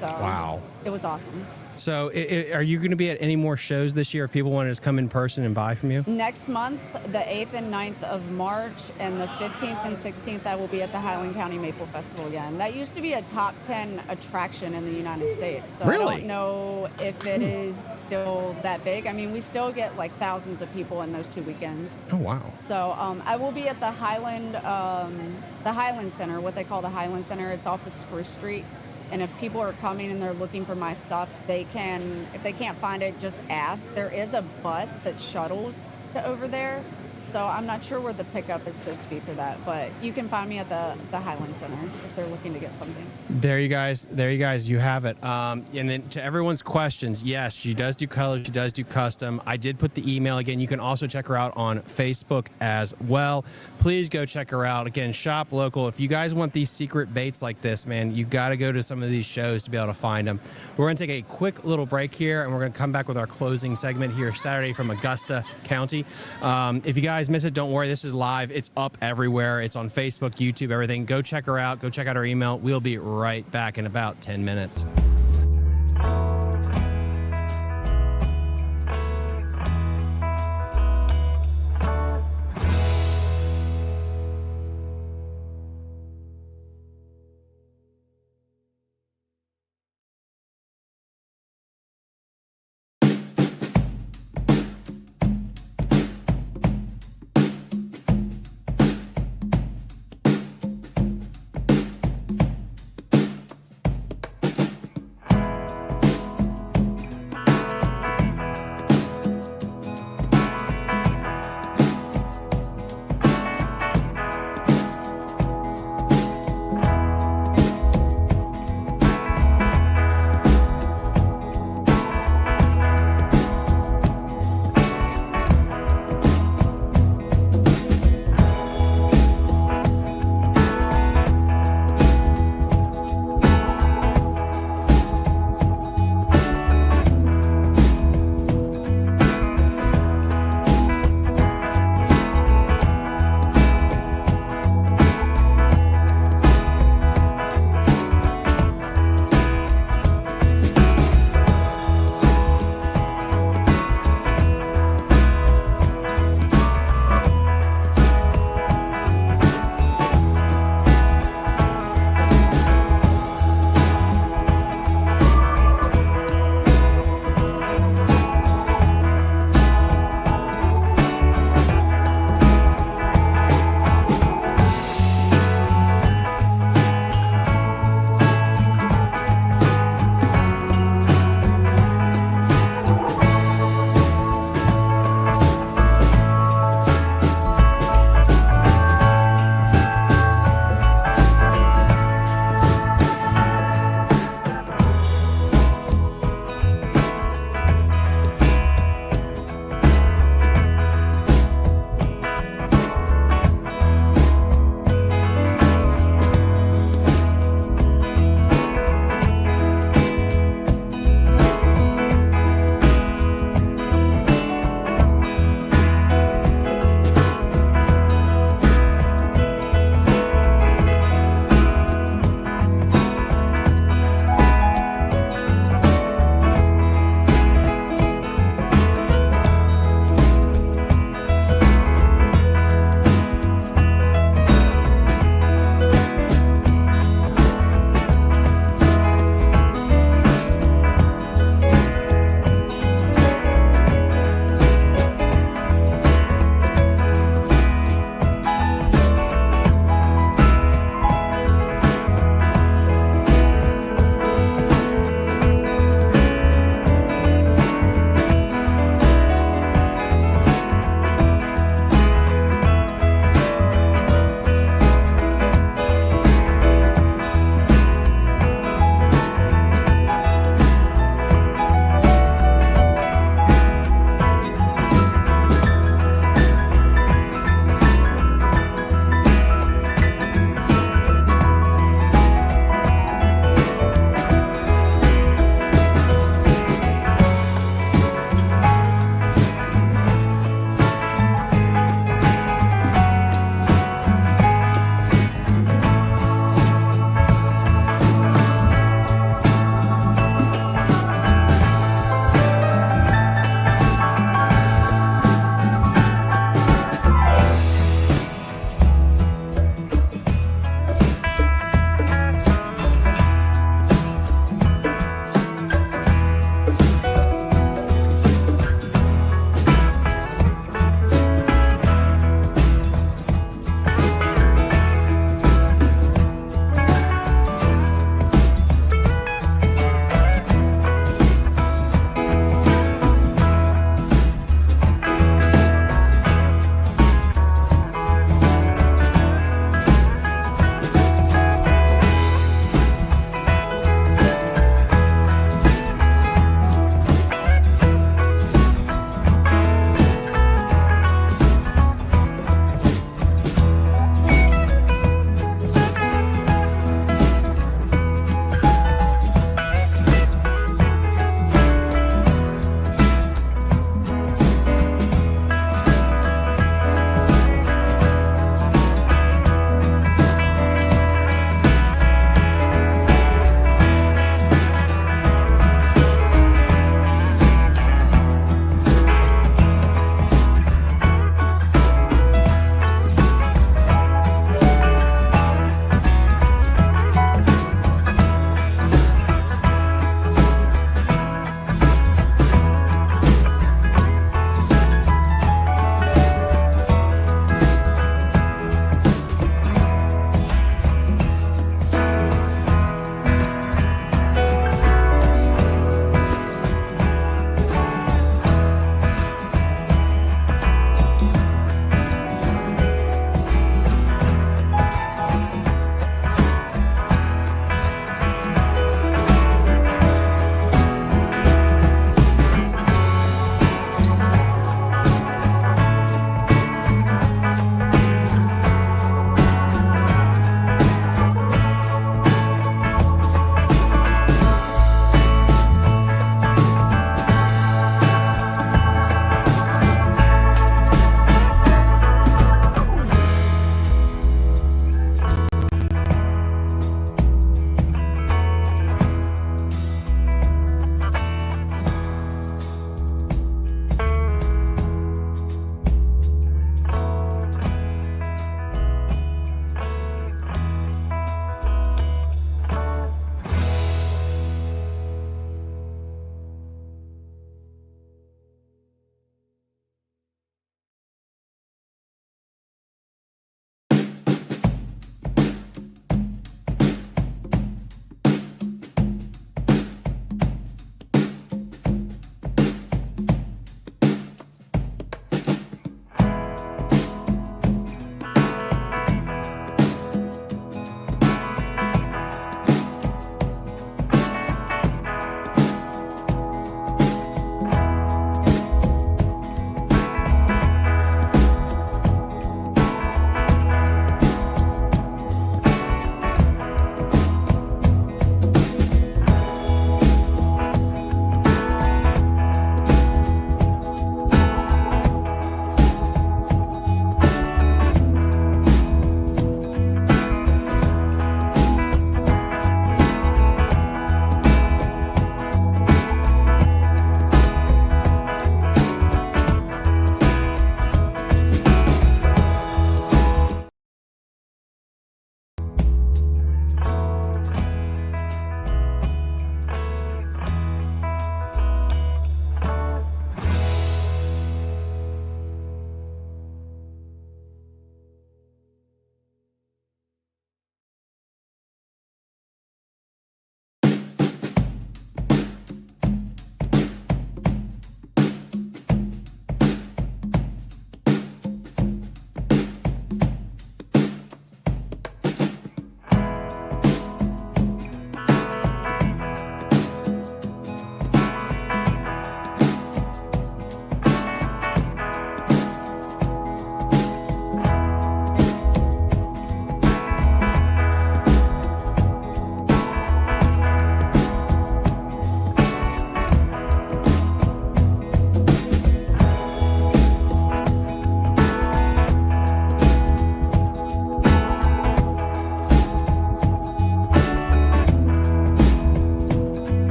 So wow, it was awesome. So are you going to be at any more shows this year if people want to just come in person and buy from you? Next month, the 8th and 9th of March, and the 15th and 16th, I will be at the Highland County Maple Festival again. That used to be a top 10 attraction in the United States. So really? I don't know if it is still that big. I mean, we still get like thousands of people in those 2 weekends. Oh, wow. So I will be at the Highland Center, what they call the Highland Center. It's off of Spruce Street. And if people are coming and they're looking for my stuff, they can, if they can't find it, just ask. There is a bus that shuttles to over there. So I'm not sure where the pickup is supposed to be for that, but you can find me at the Highland Center if they're looking to get something. There you guys, you have it. And then to everyone's questions, yes, she does do colors, she does do custom. I did put the email again. You can also check her out on Facebook as well. Please go check her out. Again, shop local. If you guys want these secret baits like this, man, you got to go to some of these shows to be able to find them. We're going to take a quick little break here, and we're going to come back with our closing segment here Saturday from Augusta County. If you guys miss it, don't worry. This is live. It's up everywhere. It's on Facebook, YouTube, everything. Go check her out. Go check out her email. We'll be right back in about 10 minutes.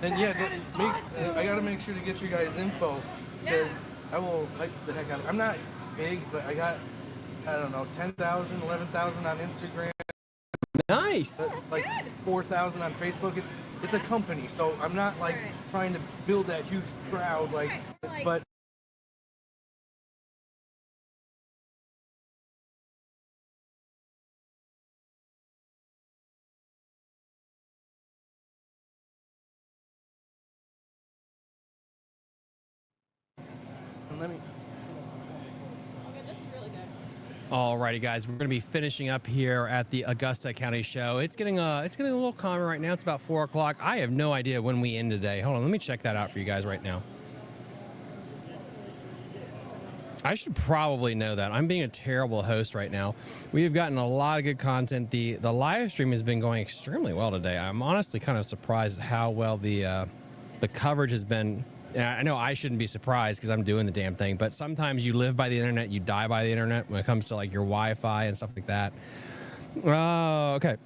And yeah, I got to make sure to get you guys info because I will hype the heck out of it. I'm not big, but I got, I don't know, 10,000, 11,000 on Instagram. Nice. Like 4,000 on Facebook. It's a company, so I'm not like trying to build that huge crowd. But let me. Alrighty, guys, we're going to be finishing up here at the Augusta County Show. It's getting a little calmer right now. It's about 4 o'clock. I have no idea when we end today. Hold on, let me check that out for you guys right now. I should probably know that. I'm being a terrible host right now. We have gotten a lot of good content. The live stream has been going extremely well today. I'm honestly kind of surprised at how well the coverage has been. I know I shouldn't be surprised because I'm doing the damn thing, but sometimes you live by the internet, you die by the internet when it comes to like your Wi-Fi and stuff like that. Okay.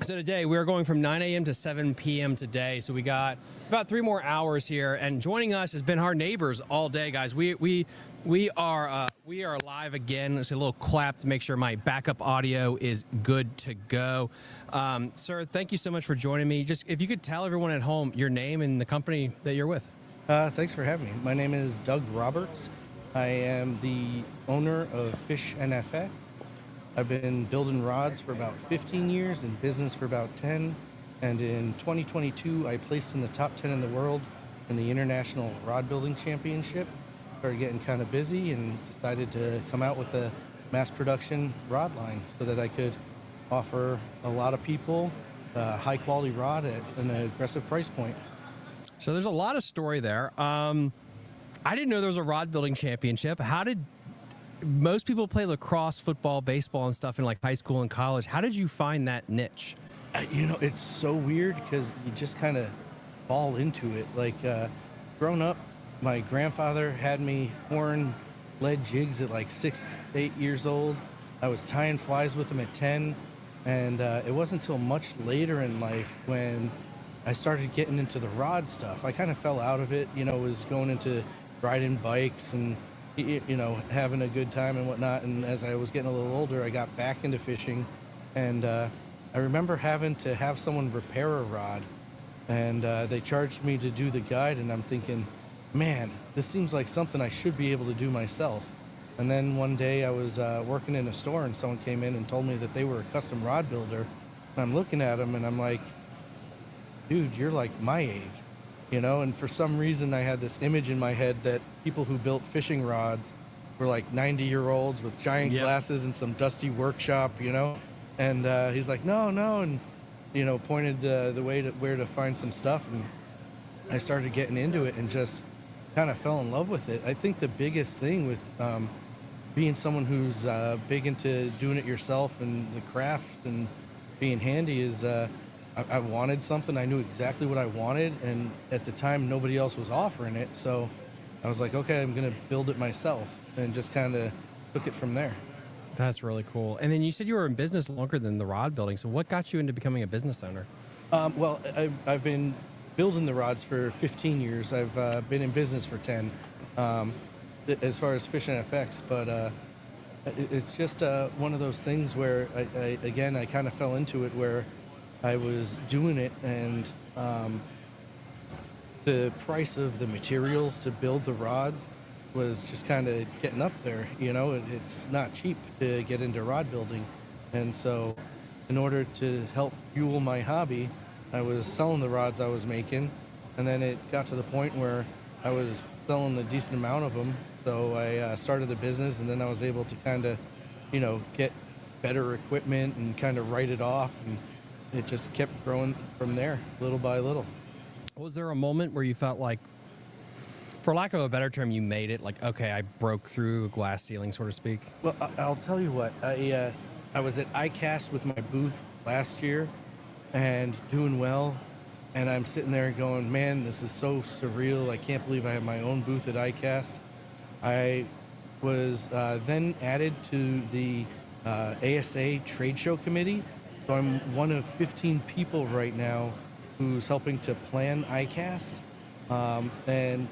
So today we're going from 9 a.m. to 7 p.m. today. So we got about 3 more hours here, and joining us has been our neighbors all day, guys. We are live again. Let's say a little clap to make sure my backup audio is good to go. Sir, thank you so much for joining me. Just if you could tell everyone at home your name and the company that you're with. Thanks for having me. My name is Doug Roberts. I am the owner of Fish NFX. I've been building rods for about 15 years, in business for about 10. And in 2022, I placed in the top 10 in the world in the International Rod Building Championship. Started getting kind of busy and decided to come out with a mass production rod line so that I could offer a lot of people a high quality rod at an aggressive price point. So there's a lot of story there. I didn't know there was a rod building championship. How did most people play lacrosse, football, baseball, and stuff in like high school and college? How did you find that niche? It's so weird because you just kind of fall into it. Like growing up, my grandfather had me pouring lead jigs at like 6, 8 years old. I was tying flies with him at 10. And it wasn't until much later in life when I started getting into the rod stuff. I kind of fell out of it, was going into riding bikes and, having a good time and whatnot. And as I was getting a little older, I got back into fishing. And I remember having to have someone repair a rod. And they charged me to do the guide. And I'm thinking, man, this seems like something I should be able to do myself. And then one day I was working in a store and someone came in and told me that they were a custom rod builder. And I'm looking at them and I'm like, dude, you're like my age, and for some reason I had this image in my head that people who built fishing rods were like 90-year-olds with giant glasses and some dusty workshop, and he's like, no, and, pointed the way to where to find some stuff. And I started getting into it and just kind of fell in love with it. I think the biggest thing with being someone who's big into doing it yourself and the crafts and being handy is I wanted something. I knew exactly what I wanted, and at the time nobody else was offering it, so I was like, okay, I'm gonna build it myself, and just kind of took it from there. That's really cool. And then you said you were in business longer than the rod building, so what got you into becoming a business owner? Well, I've been building the rods for 15 years. I've been in business for 10 as far as Fish NFX, but it's just one of those things where I kind of fell into it where I was doing it, and the price of the materials to build the rods was just kind of getting up there. It's not cheap to get into rod building. And so in order to help fuel my hobby, I was selling the rods I was making, and then it got to the point where I was selling a decent amount of them. So I started the business, and then I was able to kind of, get better equipment and kind of write it off, and it just kept growing from there, little by little. Was there a moment where you felt like, for lack of a better term, you made it? Like, okay, I broke through a glass ceiling, so to speak? Well, I'll tell you what. I was at ICAST with my booth last year and doing well. And I'm sitting there going, man, this is so surreal. I can't believe I have my own booth at ICAST. I was then added to the ASA trade show committee. So I'm one of 15 people right now who's helping to plan ICAST. And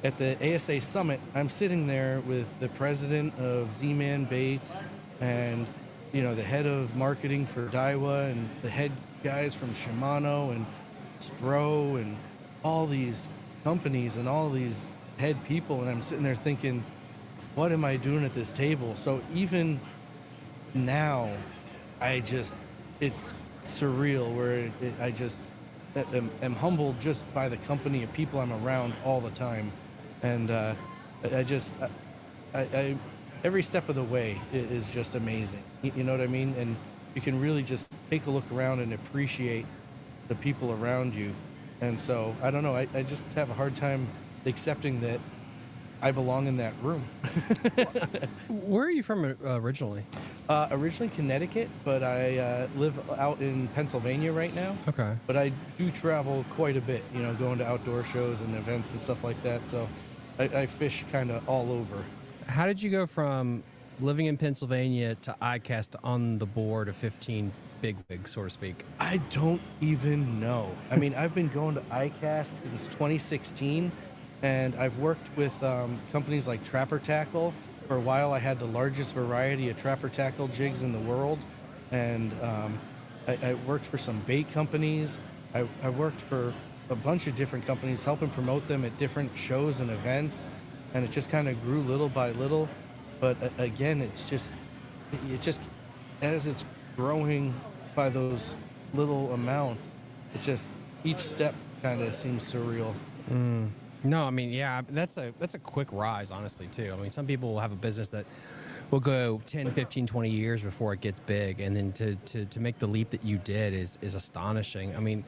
at the ASA Summit, I'm sitting there with the president of Z-Man Baits and, the head of marketing for Daiwa and the head guys from Shimano and Spro and all these companies and all these head people. And I'm sitting there thinking, what am I doing at this table? So even now, it's surreal where I just am humbled just by the company of people I'm around all the time. And I every step of the way is just amazing. You know what I mean? And you can really just take a look around and appreciate the people around you. And so, I don't know, I just have a hard time accepting that I belong in that room. Where are you from originally? Originally Connecticut, but I live out in Pennsylvania right now. Okay. But I do travel quite a bit, going to outdoor shows and events and stuff like that. So I fish kind of all over. How did you go from living in Pennsylvania to ICAST on the board of 15 bigwigs, so to speak? I don't even know. I mean, I've been going to ICAST since 2016, and I've worked with companies like Trapper Tackle. For a while, I had the largest variety of Trapper Tackle jigs in the world, and I worked for some bait companies. I worked for a bunch of different companies, helping promote them at different shows and events, and it just kind of grew little by little. But again, it just as it's growing by those little amounts, it just each step kind of seems surreal. No, I mean, yeah, that's a quick rise, honestly, too. I mean, some people will have a business that will go 10, 15, 20 years before it gets big, and then to make the leap that you did is astonishing. I mean,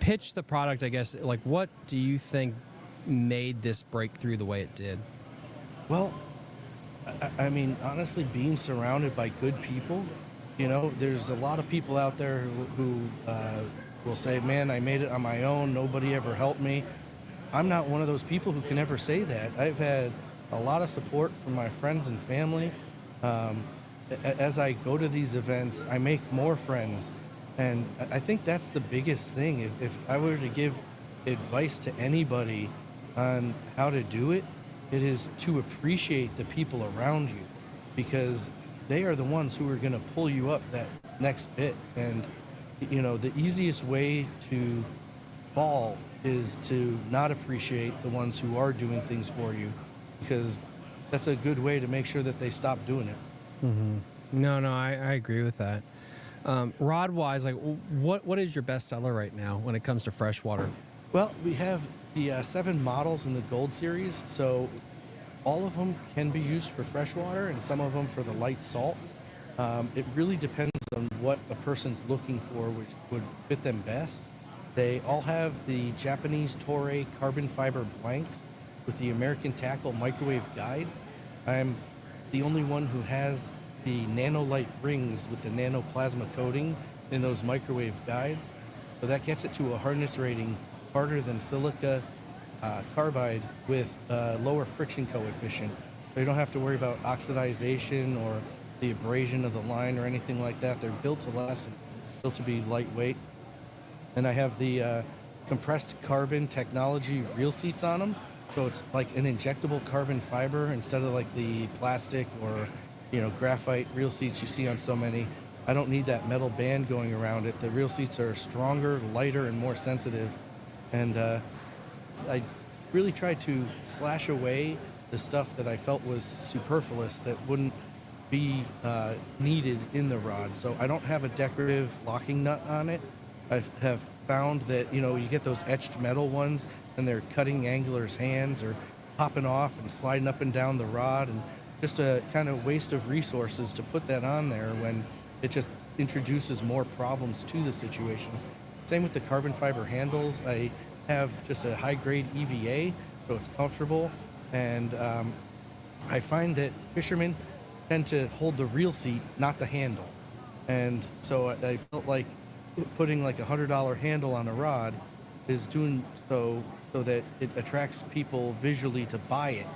pitch the product, I guess, like what do you think made this breakthrough the way it did? Well, I mean, honestly, being surrounded by good people, there's a lot of people out there who will say, man, I made it on my own. Nobody ever helped me. I'm not one of those people who can ever say that. I've had a lot of support from my friends and family. As I go to these events, I make more friends. And I think that's the biggest thing. If I were to give advice to anybody on how to do it, it is to appreciate the people around you, because they are the ones who are going to pull you up that next bit. And the easiest way to fall is to not appreciate the ones who are doing things for you, because that's a good way to make sure that they stop doing it. Mm-hmm. No, I agree with that. Rod wise, like what is your best seller right now when it comes to freshwater? Well, we have the 7 models in the Gold Series, so all of them can be used for freshwater and some of them for the light salt. It really depends on what a person's looking for, which would fit them best. They all have the Japanese Toray carbon fiber blanks with the American Tackle microwave guides. I'm the only one who has the nanolight rings with the nanoplasma coating in those microwave guides. So that gets it to a hardness rating harder than silica carbide with lower friction coefficient. So you don't have to worry about oxidization or the abrasion of the line or anything like that. They're built to last and built to be lightweight. And I have the compressed carbon technology reel seats on them. So it's like an injectable carbon fiber instead of like the plastic or graphite reel seats you see on so many. I don't need that metal band going around it. The reel seats are stronger, lighter, and more sensitive. And I really tried to slash away the stuff that I felt was superfluous that wouldn't be needed in the rod. So I don't have a decorative locking nut on it. I have found that, you get those etched metal ones and they're cutting anglers' hands or popping off and sliding up and down the rod, and just a kind of waste of resources to put that on there when it just introduces more problems to the situation. Same with the carbon fiber handles. I have just a high-grade EVA, so it's comfortable, and I find that fishermen tend to hold the reel seat, not the handle. And so I felt like putting like $100 handle on a rod is doing so that it attracts people visually to buy it,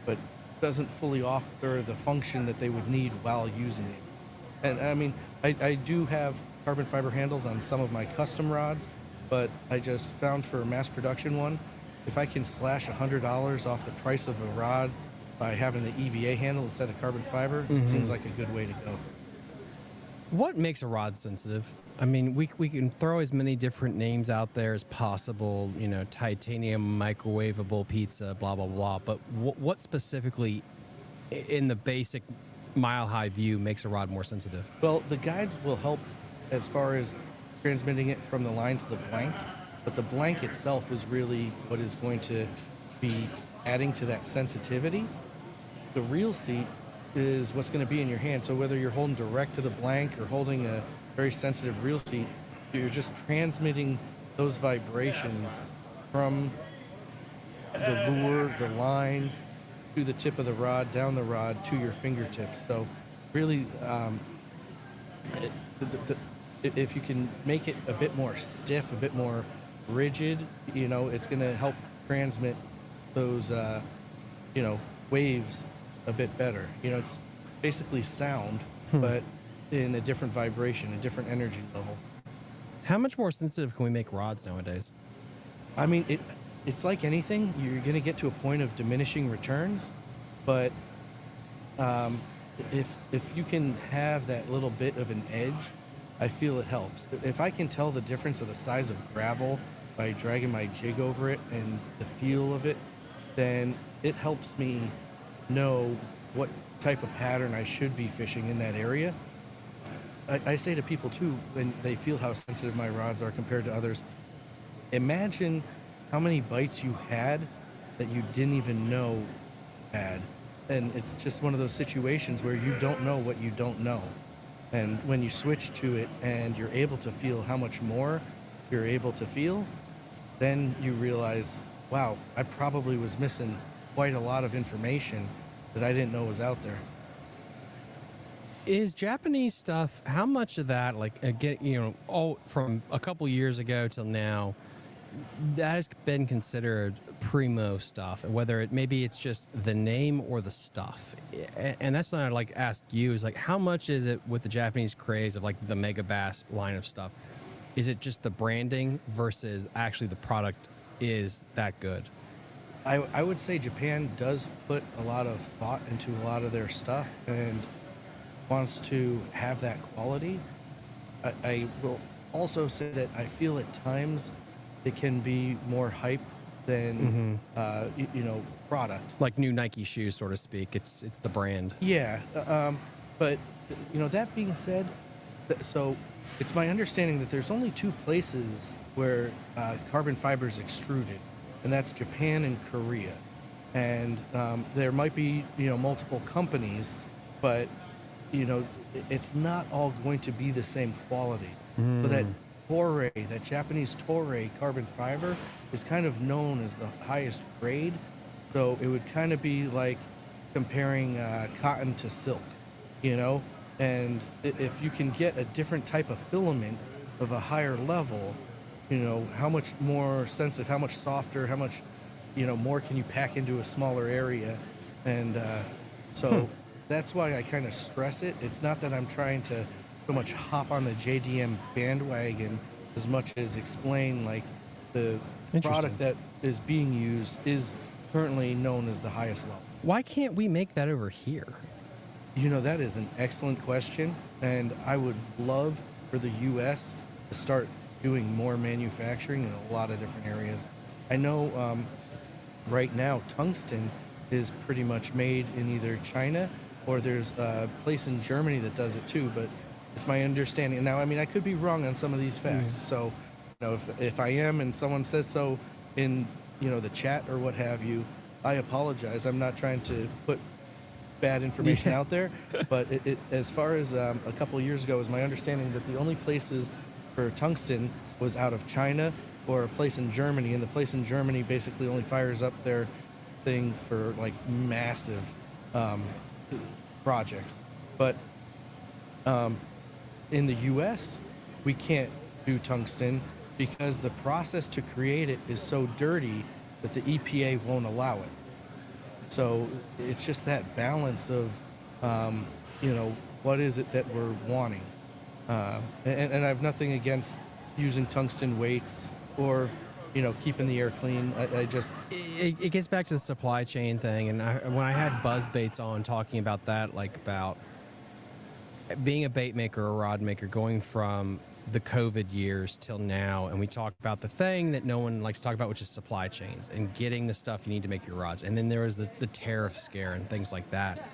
but doesn't fully offer the function that they would need while using it. And I mean, I do have carbon fiber handles on some of my custom rods, but I just found for a mass production one, if I can slash $100 off the price of a rod by having the EVA handle instead of carbon fiber, it seems like a good way to go. What makes a rod sensitive? I mean, we can throw as many different names out there as possible, you know, titanium, microwavable pizza, blah, blah, blah. But what specifically in the basic mile-high view makes a rod more sensitive? Well, the guides will help as far as transmitting it from the line to the blank, but the blank itself is really what is going to be adding to that sensitivity. The reel seat is what's going to be in your hand. So whether you're holding direct to the blank or holding a very sensitive reel seat, you're just transmitting those vibrations from the lure, the line, to the tip of the rod, down the rod, to your fingertips. So really, if you can make it a bit more stiff, a bit more rigid, you know, it's going to help transmit those, you know, waves a bit better. You know, it's basically sound, but in a different vibration, a different energy level. How much more sensitive can we make rods nowadays? I mean, it's like anything. You're going to get to a point of diminishing returns, but if you can have that little bit of an edge, I feel it helps. If I can tell the difference of the size of gravel by dragging my jig over it and the feel of it, then it helps me know what type of pattern I should be fishing in that area. I say to people too, when they feel how sensitive my rods are compared to others, imagine how many bites you had that you didn't even know you had. And it's just one of those situations where you don't know what you don't know. And when you switch to it and you're able to feel how much more you're able to feel, then you realize, wow, I probably was missing quite a lot of information that I didn't know was out there. Is Japanese stuff, how much of that, like, again, you know, all from a couple years ago till now, that has been considered primo stuff, whether maybe it's just the name or the stuff? And that's not, like, ask you, is like, how much is it with the Japanese craze of like the Mega Bass line of stuff? Is it just the branding versus actually the product is that good? I would say Japan does put a lot of thought into a lot of their stuff and wants to have that quality. I will also say that I feel at times it can be more hype than you know, product. Like new Nike shoes, so to speak. It's the brand. Yeah, but you know, that being said, so it's my understanding that there's only two places where carbon fiber is extruded, and that's Japan and Korea. And there might be, you know, multiple companies, but you know, it's not all going to be the same quality. So that Toray, that Japanese Toray carbon fiber is kind of known as the highest grade. So it would kind of be like comparing cotton to silk, you know? And if you can get a different type of filament of a higher level, you know, how much more sensitive, how much softer, how much, you know, more can you pack into a smaller area? And so that's why I kind of stress it. It's not that I'm trying to so much hop on the JDM bandwagon as much as explain, like, the product that is being used is currently known as the highest level. Why can't we make that over here? You know, that is an excellent question, and I would love for the U.S. to start doing more manufacturing in a lot of different areas. I know right now tungsten is pretty much made in either China or there's a place in Germany that does it too, but it's my understanding. Now, I mean, I could be wrong on some of these facts, so you know, if I am and someone says so in, you know, the chat or what have you, I apologize. I'm not trying to put bad information out there, but it as far as a couple of years ago, it was my understanding that the only places for tungsten was out of China or a place in Germany, and the place in Germany basically only fires up their thing for like massive projects. But in the U.S., we can't do tungsten because the process to create it is so dirty that the EPA won't allow it. So it's just that balance of, you know, what is it that we're wanting? And I have nothing against using tungsten weights or, keeping the air clean. I just It gets back to the supply chain thing, and when I had Buzzbaits on talking about that, like about being a bait maker or rod maker, going from the COVID years till now, and we talk about the thing that no one likes to talk about, which is supply chains and getting the stuff you need to make your rods. And then there was the tariff scare and things like that.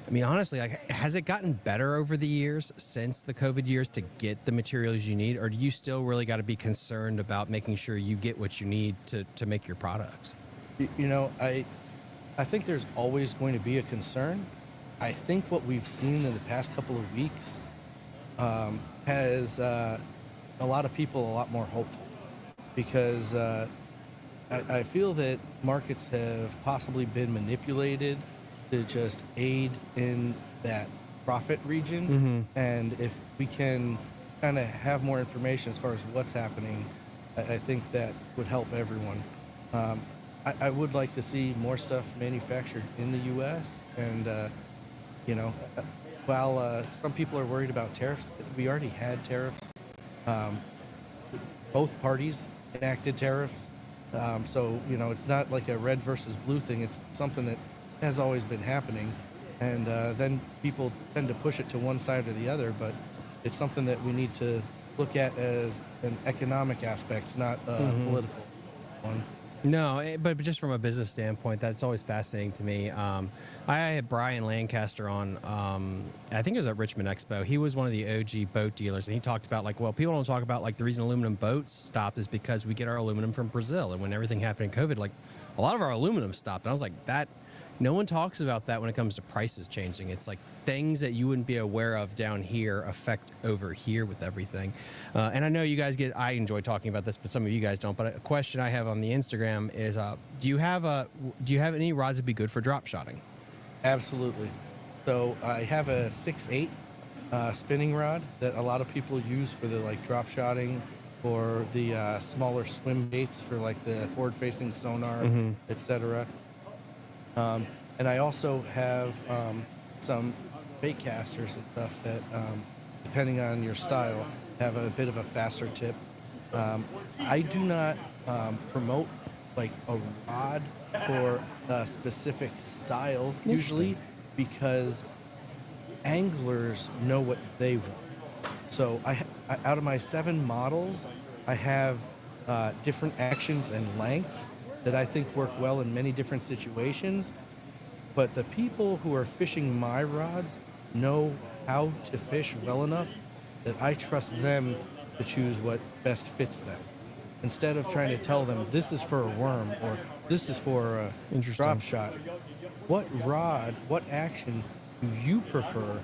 I mean, honestly, like, has it gotten better over the years since the COVID years to get the materials you need, or do you still really got to be concerned about making sure you get what you need to make your products? I think there's always going to be a concern. I think what we've seen in the past couple of weeks has a lot of people a lot more hopeful, because I feel that markets have possibly been manipulated to just aid in that profit region. And if we can kind of have more information as far as what's happening, I think that would help everyone. I would like to see more stuff manufactured in the U.S. And, while some people are worried about tariffs, we already had tariffs. Both parties enacted tariffs. So, it's not like a red versus blue thing. It's something that has always been happening, and then people tend to push it to one side or the other, but it's something that we need to look at as an economic aspect, not a political one. No, but just from a business standpoint, that's always fascinating to me. I had Brian Lancaster on, I think it was at Richmond Expo. He was one of the OG boat dealers, and he talked about, like, well, people don't talk about, like, the reason aluminum boats stopped is because we get our aluminum from Brazil, and when everything happened in COVID, like, a lot of our aluminum stopped. And I was like, no one talks about that when it comes to prices changing. It's like things that you wouldn't be aware of down here affect over here with everything. And I know you guys I enjoy talking about this, but some of you guys don't. But a question I have on the Instagram is, do you have any rods that'd be good for drop shotting? Absolutely. So I have a 6/8 spinning rod that a lot of people use for the drop shotting, or the smaller swim baits for like the forward-facing sonar, etc. And I also have some bait casters and stuff that, depending on your style, have a bit of a faster tip. I do not promote like a rod for a specific style usually, because anglers know what they want. So I out of my 7 models, I have different actions and lengths that I think work well in many different situations. But the people who are fishing my rods know how to fish well enough that I trust them to choose what best fits them, instead of trying to tell them this is for a worm or this is for a drop shot. What rod, what action do you prefer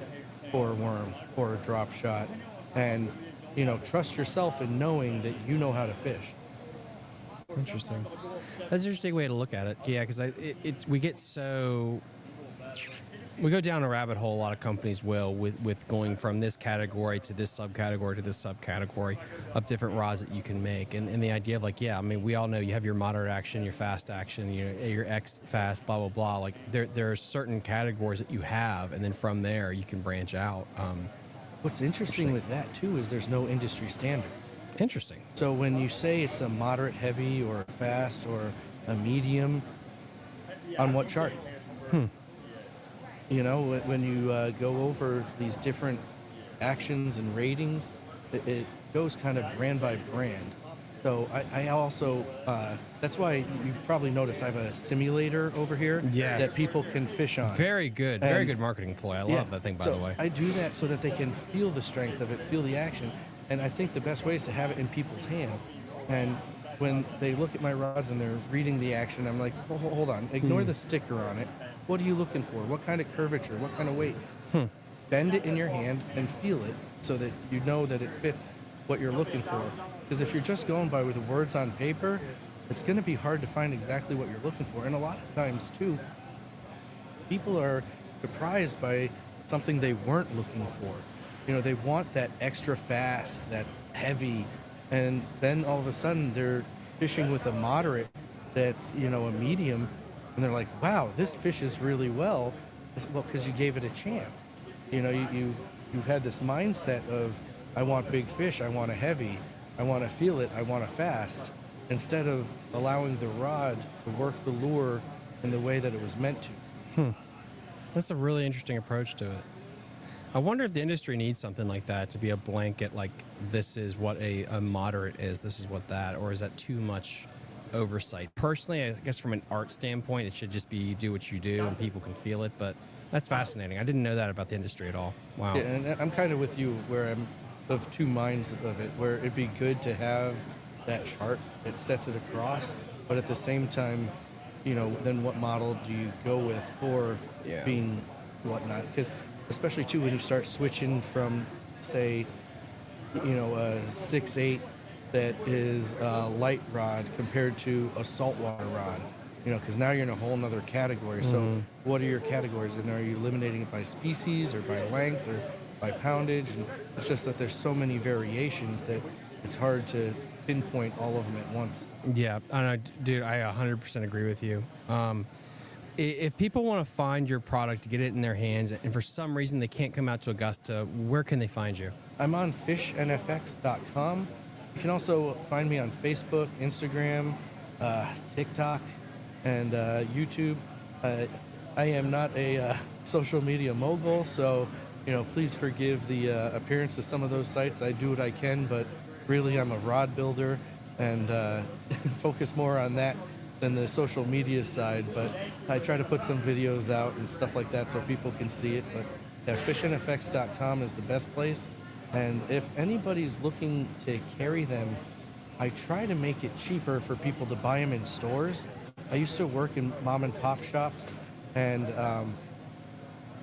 for a worm or a drop shot? And, trust yourself in knowing that you know how to fish. Interesting. That's an interesting way to look at it. Yeah, because we go down a rabbit hole. A lot of companies will with going from this category to this subcategory to this subcategory of different rods that you can make. And the idea of we all know you have your moderate action, your fast action, your X fast, blah, blah, blah. Like there are certain categories that you have, and then from there you can branch out. What's interesting with that too is there's no industry standard. Interesting. So when you say it's a moderate heavy or fast or a medium, on what chart? When you go over these different actions and ratings, it goes kind of brand by brand. So I also, that's why you probably notice I have a simulator over here that people can fish on. Very good. Very good marketing ploy. I love that thing, by the way. I do that so that they can feel the strength of it, feel the action. And I think the best way is to have it in people's hands. And when they look at my rods and they're reading the action, I'm like, hold on, ignore the sticker on it. What are you looking for? What kind of curvature? What kind of weight? Bend it in your hand and feel it so that you know that it fits what you're looking for. Because if you're just going by with the words on paper, it's going to be hard to find exactly what you're looking for. And a lot of times, too, people are surprised by something they weren't looking for. They want that extra fast, that heavy, and then all of a sudden they're fishing with a moderate that's, a medium, and they're like, wow, this fishes really well. Well, because you gave it a chance. You had this mindset of I want big fish, I want a heavy, I want to feel it, I want to fast, instead of allowing the rod to work the lure in the way that it was meant to. That's a really interesting approach to it. I wonder if the industry needs something like that to be a blanket, like this is what a moderate is, this is what that, or is that too much oversight? Personally, I guess from an art standpoint, it should just be you do what you do and people can feel it, but that's fascinating. I didn't know that about the industry at all. Wow. Yeah, and I'm kind of with you where I'm of two minds of it, where it'd be good to have that chart that sets it across, but at the same time, you know, then what model do you go with for being whatnot? Because especially too when you start switching from, say, you know, a 6/8 that is a light rod compared to a saltwater rod, you know, because now you're in a whole nother category. So what are your categories, and are you eliminating it by species or by length or by poundage? And it's just that there's so many variations that it's hard to pinpoint all of them at once. Yeah, I know, dude, I 100% agree with you. If people want to find your product, to get it in their hands, and for some reason they can't come out to Augusta, where can they find you? I'm on fishnfx.com. You can also find me on Facebook, Instagram, TikTok, and YouTube. I am not a social media mogul, so you know, please forgive the appearance of some of those sites. I do what I can, but really I'm a rod builder and focus more on that than the social media side. But I try to put some videos out and stuff like that so people can see it. But yeah, fishnfx.com is the best place. And if anybody's looking to carry them, I try to make it cheaper for people to buy them in stores. I used to work in mom and pop shops, and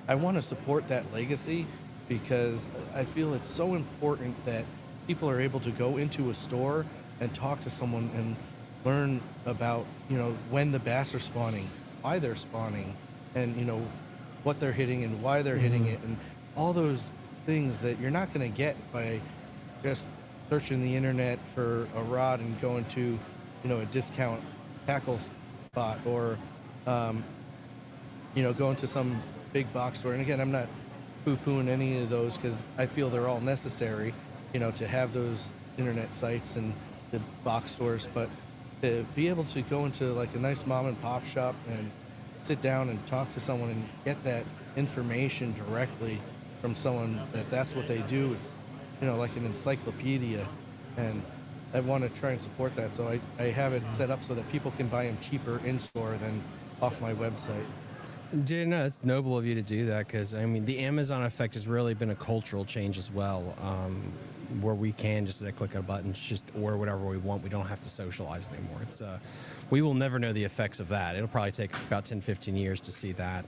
I want to support that legacy because I feel it's so important that people are able to go into a store and talk to someone and learn about, you know, when the bass are spawning, why they're spawning, and, you know, what they're hitting and why they're hitting it, and all those things that you're not going to get by just searching the internet for a rod and going to, you know, a discount tackle spot, or, you know, going to some big box store. And again, I'm not poo-pooing any of those because I feel they're all necessary, you know, to have those internet sites and the box stores, but to be able to go into like a nice mom and pop shop and sit down and talk to someone and get that information directly from someone that's what they do. It's, you know, like an encyclopedia, and I want to try and support that. So I have it set up so that people can buy them cheaper in store than off my website. Dude, no, it's noble of you to do that because, I mean, the Amazon effect has really been a cultural change as well, where we can just click a button, just order whatever we want. We don't have to socialize anymore. It's we will never know the effects of that. It'll probably take about 10, 15 years to see that.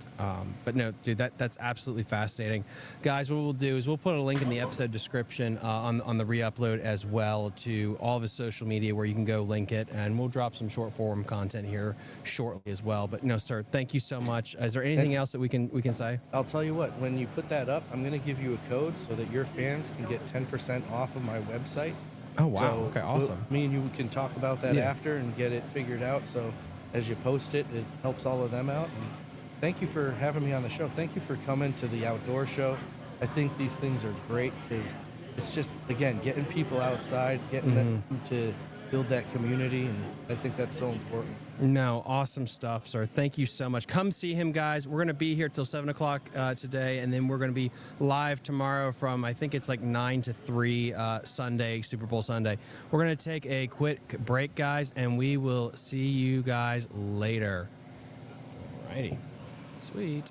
But no, dude, that's absolutely fascinating. Guys, what we'll do is we'll put a link in the episode description on the re-upload as well to all of his social media where you can go link it, and we'll drop some short form content here shortly as well. But no, sir, thank you so much. Is there anything else that we can say? I'll tell you what, when you put that up, I'm going to give you a code so that your fans can get 10% off of my website. Oh, wow. So okay, awesome. Me and you can talk about that after and get it figured out. So as you post it, it helps all of them out. And thank you for having me on the show. Thank you for coming to the outdoor show. I think these things are great because it's just, again, getting people outside, getting them to build that community, and I think that's so important. No, awesome stuff, sir. Thank you so much. Come see him, guys. We're going to be here till 7 o'clock today, and then we're going to be live tomorrow from, I think it's like 9 to 3 Sunday, Super Bowl Sunday. We're going to take a quick break, guys, and we will see you guys later. Alrighty. Sweet.